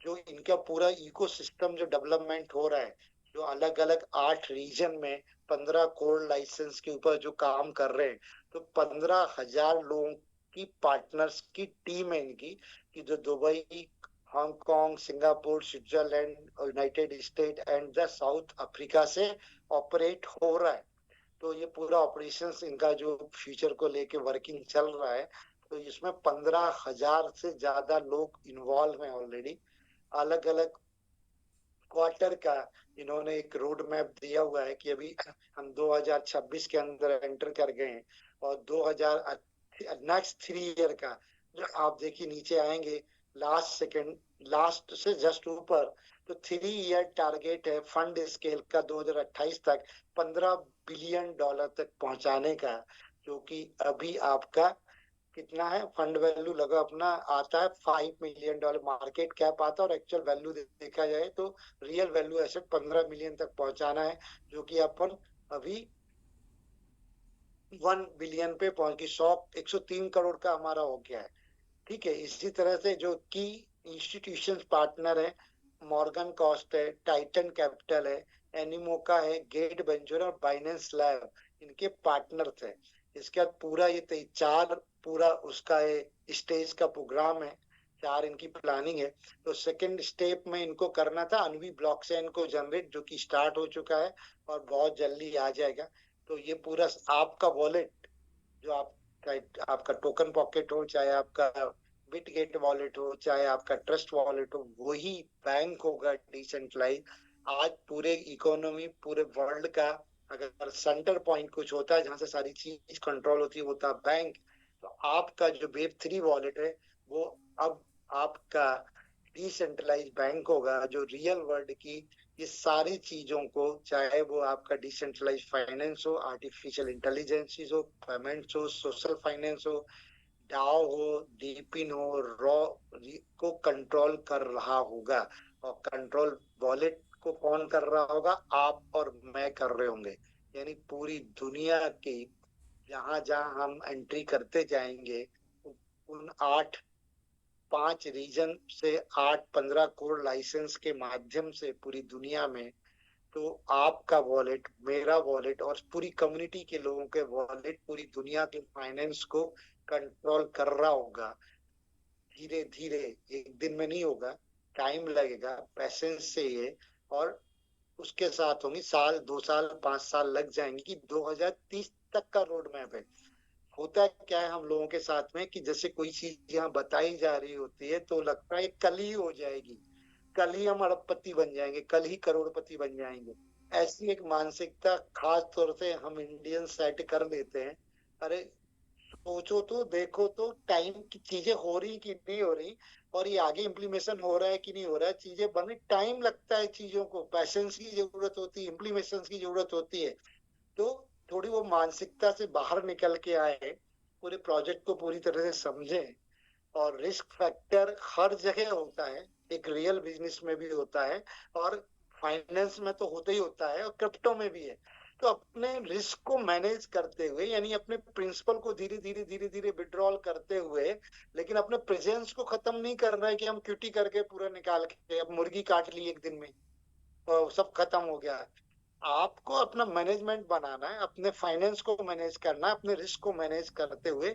जो इनका पूरा इकोसिस्टम जो डेवलपमेंट हो रहा है, जो अलग अलग 8 रीजन में 15 कोर लाइसेंस के ऊपर जो काम कर रहे हैं, तो 15,000 लोगों की पार्टनर्स की टीम है इनकी, कि जो Dubai, Hong Kong, Singapore, Switzerland, United state and the south Africa से ऑपरेट हो रहा है। तो ये पूरा ऑपरेशंस इनका जो फ्यूचर को लेके वर्किंग चल रहा है, तो इसमें 15,000 से ज्यादा लोग इन्वॉल्व हैं ऑलरेडी। अलग अलग क्वार्टर का इन्होंने एक रोड मैप दिया हुआ है कि अभी हम 2026 के अंदर एंटर कर गए हैं, और 2000 नेक्स्ट 3 ईयर का जो आप देखिए नीचे आएंगे, लास्ट सेकंड, लास्ट से जस्ट ऊपर, तो 3 ईयर टारगेट है फंड स्केल का 2028 तक $15 बिलियन तक पहुंचाने का, जो कि अभी आपका कितना है फंड वैल्यू लगा अपना, आता है $5 मिलियन मार्केट कैप आता है, और एक्चुअल वैल्यू देखा जाए तो रियल वैल्यू एसेट 15 मिलियन तक पहुंचाना है, जो कि अपन अभी 1 बिलियन पे पहुंच गई, 103 करोड़ का हमारा हो गया है, ठीक है। इसी तरह से जो की इंस्टीट्यूशन पार्टनर है, मॉर्गन कॉस्ट है, टाइटन कैपिटल है, एनिमोका है, गेट वेंचर और बाइनेंस लैब, इनके पार्टनर्स है। इसके बाद पूरा ये 4 पूरा उसका स्टेज का प्रोग्राम है, 4 इनकी प्लानिंग है। तो सेकंड स्टेप में इनको करना था अनवी ब्लॉकचेन को जनरेट, जो कि स्टार्ट हो चुका है और बहुत जल्दी आ जाएगा। तो ये पूरा आपका वॉलेट, जो आपका टोकन पॉकेट हो, चाहे आपका बिटगेट वॉलेट हो, चाहे आपका ट्रस्ट वॉलेट हो, वही बैंक होगा डिसेंट्रलाइज। आज पूरे इकोनॉमी, पूरे वर्ल्ड का अगर सेंटर पॉइंट कुछ होता है जहां से सारी चीज कंट्रोल होती है, होता बैंक। तो आपका जो वेब थ्री वॉलेट है वो अब आपका डिसेंट्रलाइज बैंक होगा, जो रियल वर्ल्ड की ये सारी चीजों को, चाहे वो आपका डिसेंट्रलाइज फाइनेंस हो, आर्टिफिशियल इंटेलिजेंस हो, पेमेंट्स हो, सोशल फाइनेंस हो, डाओ हो, डीपिन हो, रॉ को कंट्रोल कर रहा होगा। और कंट्रोल वॉलेट को कौन कर रहा होगा? आप और मैं कर रहे होंगे। यानी पूरी दुनिया की जहां जहां हम एंट्री करते जाएंगे, उन 5 रीजन से 8-15 करोड़ लाइसेंस के माध्यम से पूरी दुनिया में, तो आपका वॉलेट, मेरा वॉलेट और पूरी कम्युनिटी के लोगों के वॉलेट पूरी दुनिया के फाइनेंस को कंट्रोल कर रहा होगा। धीरे धीरे, एक दिन में नहीं होगा, टाइम लगेगा, पैसेंस से ये। और उसके साथ होंगी साल, 2 साल, 5 साल लग जाएंगे कि 2030 तक का रोड मैप है। होता क्या है हम लोगों के साथ में कि जैसे कोई चीज यहाँ बताई जा रही होती है तो लगता है कल ही हो जाएगी, कल ही हम अरबपति बन जाएंगे, कल ही करोड़पति बन जाएंगे। ऐसी एक मानसिकता खास तौर से हम इंडियन सेट कर लेते हैं। अरे सोचो तो, देखो तो, टाइम की चीजें हो रही कि नहीं हो रही, और ये आगे इम्प्लीमेशन हो रहा है कि नहीं हो रहा है। चीजें बनने टाइम लगता है, चीजों को पैशंस की जरूरत होती है, इम्प्लीमेशन की जरूरत होती है। तो थोड़ी वो मानसिकता से बाहर निकल के आए, पूरे प्रोजेक्ट को पूरी तरह से समझें। और रिस्क फैक्टर हर जगह होता है, एक रियल बिजनेस में भी होता है, और फाइनेंस में तो होता ही होता है, और क्रिप्टो में भी है। तो अपने रिस्क को मैनेज करते हुए, यानी अपने प्रिंसिपल को धीरे धीरे धीरे धीरे विड्रॉल करते हुए, लेकिन अपने प्रेजेंस को खत्म नहीं करना है कि हम क्यूटी करके पूरा निकाल के अब मुर्गी काट ली एक दिन में और सब खत्म हो गया। आपको अपना मैनेजमेंट बनाना है, अपने फाइनेंस को मैनेज करना है, अपने रिस्क को मैनेज करते हुए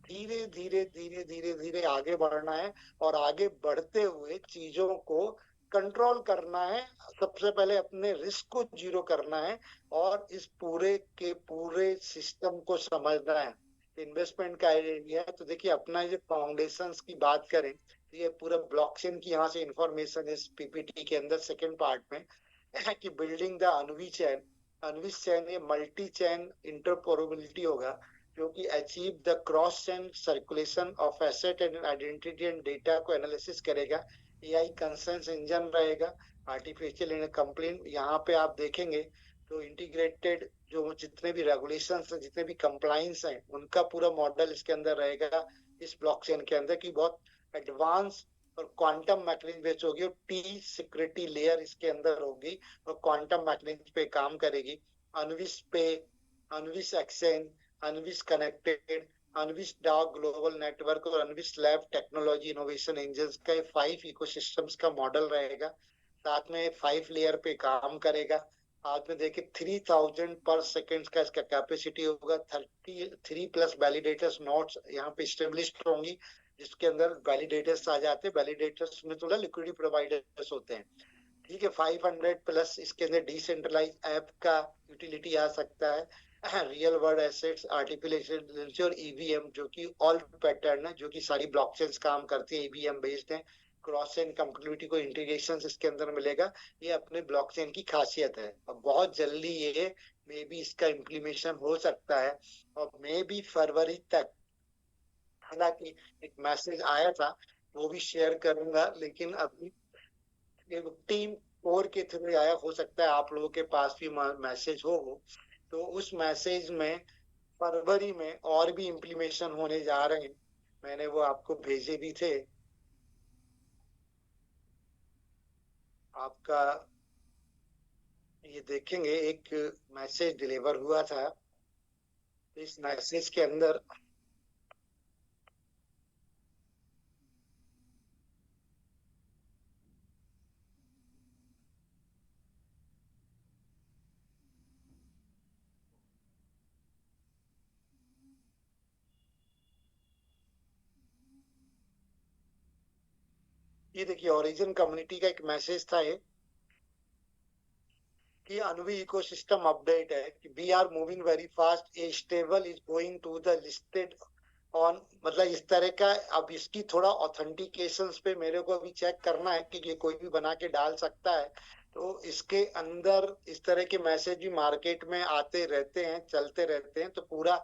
धीरे धीरे धीरे धीरे धीरे आगे बढ़ना है। और आगे बढ़ते हुए चीजों को कंट्रोल करना है। सबसे पहले अपने रिस्क को जीरो करना है, और इस पूरे के पूरे सिस्टम को समझना है। इन्वेस्टमेंट का एरिया है तो देखिए, अपना ये फाउंडेशंस की बात करें तो ये पूरा ब्लॉकचेन की यहाँ से इंफॉर्मेशन इस पीपीटी के अंदर सेकंड पार्ट में कि बिल्डिंग द अनवी चैन। अनवी चैन ये मल्टी चैन इंटरऑपरेबिलिटी होगा, जो कि achieve the cross chain circulation of asset and identity and data को एनालिसिस करेगा। एआई कंसेंस इंजन रहेगा, आर्टिफिशियल इन कंप्लेन। यहाँ पे आप देखेंगे तो इंटीग्रेटेड जो जितने भी रेगुलेशंस हैं, जितने भी कंप्लाइंस हैं, उनका पूरा मॉडल इसके अंदर रहेगा, इस ब्लॉकचेन के अंदर, की बहुत एडवांस और क्वांटम मैकेनिज्म बेस्ड होगी, और टी सिक्योरिटी लेयर इसके अंदर होगी और क्वांटम मैकेनिज्म पे काम करेगी। अनविस पे, अनविस एक्सचेंज, अनविस कनेक्टेड, अनविस डाक ग्लोबल नेटवर्क और अनविस लैब टेक्नोलॉजी इनोवेशन इंजन का 5 इकोसिस्टम्स का मॉडल रहेगा। साथ में 5 लेयर पे काम करेगा। आज में देखिए 3000 पर सेकेंड का इसका कैपेसिटी होगा। 33+ वैलिडेटर्स नोड्स यहाँ पे स्टेब्लिश्ड होंगी, जिसके अंदर वैलिडेटर्स आ जाते हैं। वैलिडेटर्स में थोड़ा लिक्विडिटी प्रोवाइडर्स होते हैं। ठीक है, 500+ इसके अंदर डिसेंट्रलाइज ऐप का यूटिलिटी आ सकता है। Real world assets, artificial intelligence और ईवीएम, जो कि ऑल पैटर्न है, जो कि सारी ब्लॉकचेन्स काम करती है, ईवीएम बेस्ड है। क्रॉस चेन कंप्यूटिविटी को इंटीग्रेशन इसके अंदर मिलेगा। ये अपने ब्लॉकचेन की खासियत है, और बहुत जल्दी ये मे बी इसका इम्प्लीमेशन हो सकता है, और मे बी फरवरी तक। हालांकि एक मैसेज आया था, वो भी शेयर करूंगा, लेकिन अभी टीम 4 के थ्रू आया, हो सकता है आप लोगों के पास भी मैसेज हो। तो उस मैसेज में फरवरी में और भी इम्प्लीमेशन होने जा रहे हैं, मैंने वो आपको भेजे भी थे। आपका ये देखेंगे, एक मैसेज डिलीवर हुआ था। इस मैसेज के अंदर ये देखिए, ओरिजिन कम्युनिटी का एक मैसेज था ये, कि अनवी इकोसिस्टम अपडेट है कि we are moving very fast, a stable is going to the listed on, मतलब इस तरह का। अब इसकी थोड़ा ऑथेंटिकेशंस पे मेरे को अभी चेक करना है कि ये कोई भी बना के डाल सकता है। तो इसके अंदर इस तरह के मैसेज भी मार्केट में आते रहते हैं, चलते रहते हैं, तो पूरा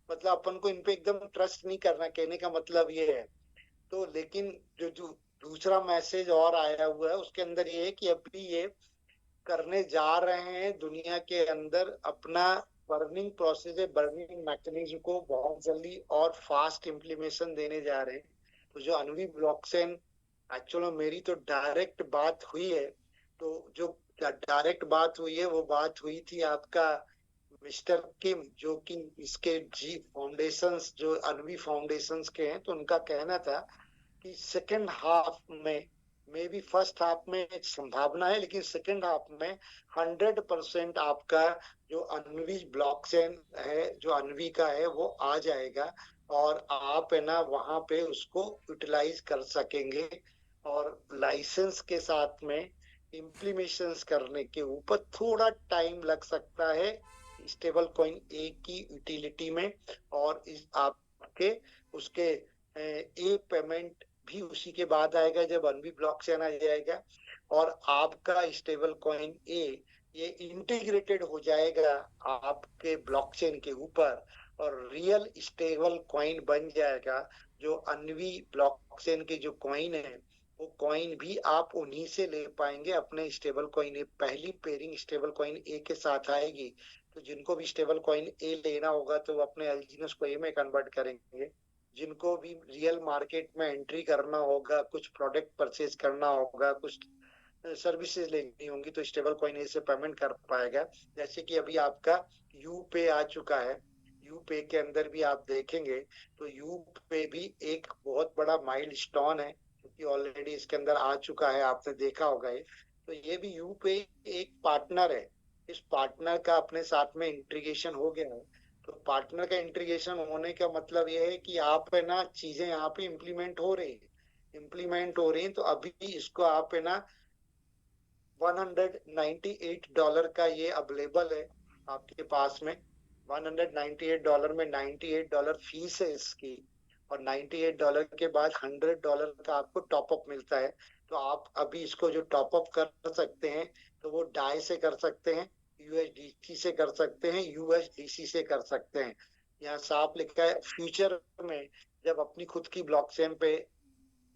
मतलब अपन को इन पे एकदम ट्रस्ट नहीं करना, कहने का मतलब ये है। तो लेकिन जो जो दूसरा मैसेज और आया हुआ है उसके अंदर ये है कि अभी ये करने जा रहे हैं दुनिया के अंदर अपना बर्निंग प्रोसेस है, बर्निंग मैकेनिज्म को बहुत जल्दी और फास्ट इम्प्लीमेशन देने जा रहे हैं। तो जो अनवी ब्लॉकचेन, एक्चुअली मेरी तो डायरेक्ट बात हुई है। तो जो डायरेक्ट बात हुई है वो बात हुई थी आपका मिस्टर किम, जो कि इसके जी फाउंडेशंस, जो अनवी फाउंडेशंस के हैं, तो उनका कहना था कि सेकेंड हाफ में, मे बी फर्स्ट हाफ में एक संभावना है, लेकिन सेकेंड हाफ में 100% आपका जो अनवी ब्लॉकचेन है, जो अनवी का है, वो आ जाएगा। और आप है ना वहां पे उसको यूटिलाइज कर सकेंगे। और लाइसेंस के साथ में इम्प्लीमेशंस करने के ऊपर थोड़ा टाइम लग सकता है स्टेबल कॉइन ए की यूटिलिटी में। और इस आपके उसके ए पेमेंट भी उसी के बाद आएगा जब अनवी ब्लॉकचेन आ जाएगा। और आपका स्टेबल कॉइन ए ये इंटीग्रेटेड हो जाएगा आपके ब्लॉकचेन के ऊपर, और रियल स्टेबल कॉइन बन जाएगा। जो अनवी ब्लॉकचेन के जो कॉइन है, वो कॉइन भी आप उन्हीं से ले पाएंगे अपने स्टेबल कॉइन ए। पहली पेयरिंग स्टेबल कॉइन ए के साथ आएगी। तो जिनको भी स्टेबल कॉइन ए लेना होगा तो वो अपने एल्जीनस को ए में कन्वर्ट करेंगे। जिनको भी रियल मार्केट में एंट्री करना होगा, कुछ प्रोडक्ट परचेज करना होगा, कुछ सर्विसेज लेनी होंगी, तो स्टेबल कॉइन से पेमेंट कर पाएगा। जैसे कि अभी आपका यू पे आ चुका है। यू पे के अंदर भी आप देखेंगे तो यू पे भी एक बहुत बड़ा माइलस्टोन है, क्योंकि ऑलरेडी इसके अंदर आ चुका है, आपने देखा होगा ये। तो ये भी यू पे एक पार्टनर है। इस पार्टनर का अपने साथ में इंटीग्रेशन हो गया है। तो पार्टनर का इंटीग्रेशन होने का मतलब ये है कि आप है ना चीजें यहाँ पे इम्प्लीमेंट हो रही हैं। तो अभी इसको आप है ना $198 का ये अवेलेबल है आपके पास में। $198 में $98 फीस है इसकी। और $98 के बाद $100 का आपको टॉपअप मिलता है। तो आप अभी इसको जो टॉपअप कर सकते हैं, तो वो डाई से कर सकते हैं, यूएसडीसी से कर सकते हैं, यूएसडीसी से कर सकते हैं। यहाँ साफ लिखा है फ्यूचर में जब अपनी खुद की ब्लॉकचेन पे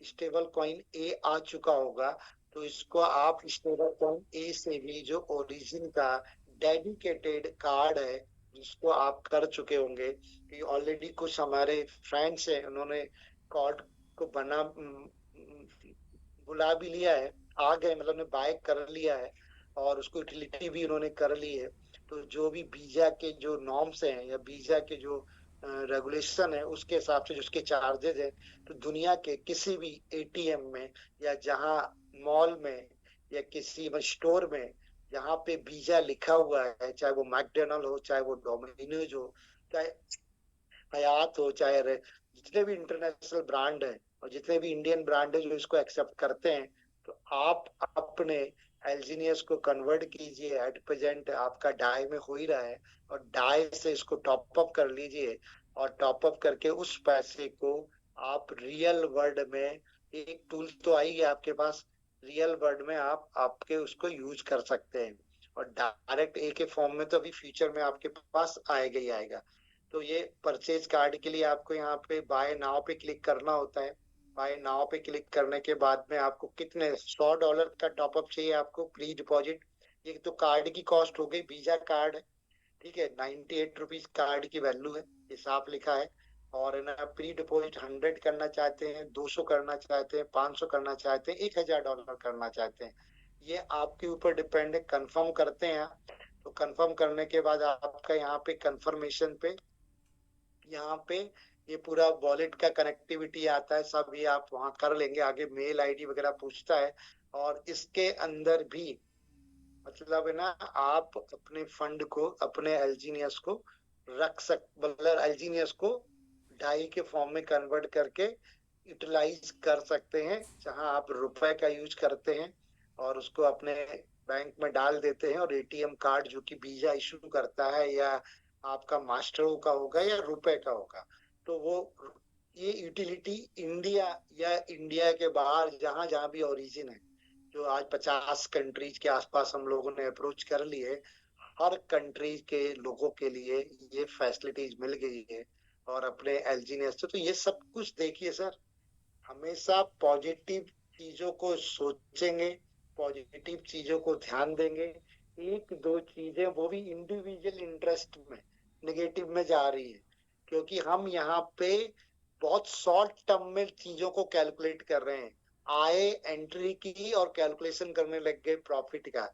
स्टेबल कॉइन ए आ चुका होगा, तो इसको आप स्टेबल कॉइन ए से भी जो ओरिजिन का डेडिकेटेड कार्ड है जिसको आप कर चुके होंगे, कि ऑलरेडी कुछ हमारे फ्रेंड्स हैं, उन्होंने कार्ड को बुला भी लिया है, आ गए, मतलब ने बाय कर लिया है, और उसको यूटिलिटी भी उन्होंने कर ली है। तो जो भी वीजा के जो नॉर्म्स हैं या वीजा के जो रेगुलेशन है उसके हिसाब से जो उसके चार्जेस है, तो दुनिया के किसी भी एटीएम में या जहाँ मॉल में या किसी स्टोर में जहाँ पे वीजा लिखा हुआ है, चाहे वो मैकडोनल्ड हो, चाहे वो डोमिनोज हो, चाहे हयात हो, चाहे जितने भी इंटरनेशनल ब्रांड है और जितने भी इंडियन ब्रांड है जो इसको एक्सेप्ट करते हैं, तो आप अपने एल्जीनियस को कन्वर्ट कीजिए। एट प्रेजेंट आपका डाई में हो ही रहा है, और डाई से इसको टॉप अप कर लीजिए। और टॉप अप करके उस पैसे को आप रियल वर्ल्ड में, एक टूल तो आई है आपके पास, रियल वर्ल्ड में आप आपके उसको यूज कर सकते हैं। और डायरेक्ट ए के फॉर्म में तो अभी फ्यूचर में आपके पास आएगा ही आएगा। तो ये परचेज कार्ड के लिए आपको यहाँ पे बाय नाउ पे क्लिक करना होता है। बाय नाउ पे क्लिक करने के बाद में आपको कितने $100 का टॉपअप चाहिए आपको प्री डिपॉजिट। ये तो कार्ड की कॉस्ट हो गई, वीजा कार्ड है, ठीक है, ₹98 कार्ड की वैल्यू है, ये साफ लिखा है। और है ना प्री डिपॉजिट 100 करना चाहते हैं, 200 करना चाहते हैं, 500 करना चाहते हैं, $1000 करना चाहते हैं, ये आपके ऊपर डिपेंड है। कंफर्म करते हैं आप। तो कंफर्म करने के बाद आपका यहाँ पे कंफर्मेशन पे, यहाँ पे ये पूरा वॉलेट का कनेक्टिविटी आता है, सब ये आप वहाँ कर लेंगे। आगे मेल आईडी वगैरह पूछता है। और इसके अंदर भी मतलब है ना आप अपने फंड को, अपने एल्जीनियस को रख मतलब एल्जीनियस को डाई के फॉर्म में कन्वर्ट करके यूटिलाइज कर सकते हैं, जहां आप रुपए का यूज करते हैं और उसको अपने बैंक में डाल देते हैं। और एटीएम कार्ड जो कि वीजा इशू करता है, या आपका मास्टरो का होगा या रुपए का होगा, तो वो ये यूटिलिटी इंडिया या इंडिया के बाहर जहां जहां भी ओरिजिन है, जो आज 50 कंट्रीज के आसपास हम लोगों ने अप्रोच कर ली है, हर कंट्री के लोगों के लिए ये फैसिलिटीज मिल गई है। और अपने एलजी ने तो ये सब कुछ देखिए सर, हमेशा पॉजिटिव चीजों को सोचेंगे, पॉजिटिव चीजों को ध्यान देंगे। एक दो चीजें वो भी इंडिविजुअल इंटरेस्ट में नेगेटिव में जा रही है, क्योंकि हम यहाँ पे बहुत शॉर्ट टर्म में चीजों को कैलकुलेट कर रहे हैं, आय एंट्री की और कैलकुलेशन करने लग गए प्रॉफिट का।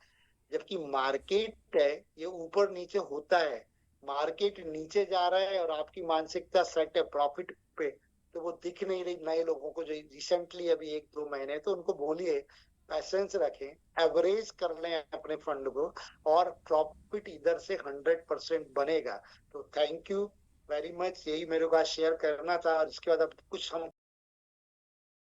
जबकि मार्केट है ये ऊपर नीचे होता है, मार्केट नीचे जा रहा है और आपकी मानसिकता सेट है प्रॉफिट पे, तो वो दिख नहीं रही नए लोगों को जो रिसेंटली अभी 1-2 महीने, तो उनको बोलिए पैसेंस रखें, एवरेज कर लें अपने फंड को, और प्रॉफिट इधर से 100% बनेगा। तो थैंक यू वेरी मच, यही मेरे को आज शेयर करना था। और इसके बाद अब कुछ हम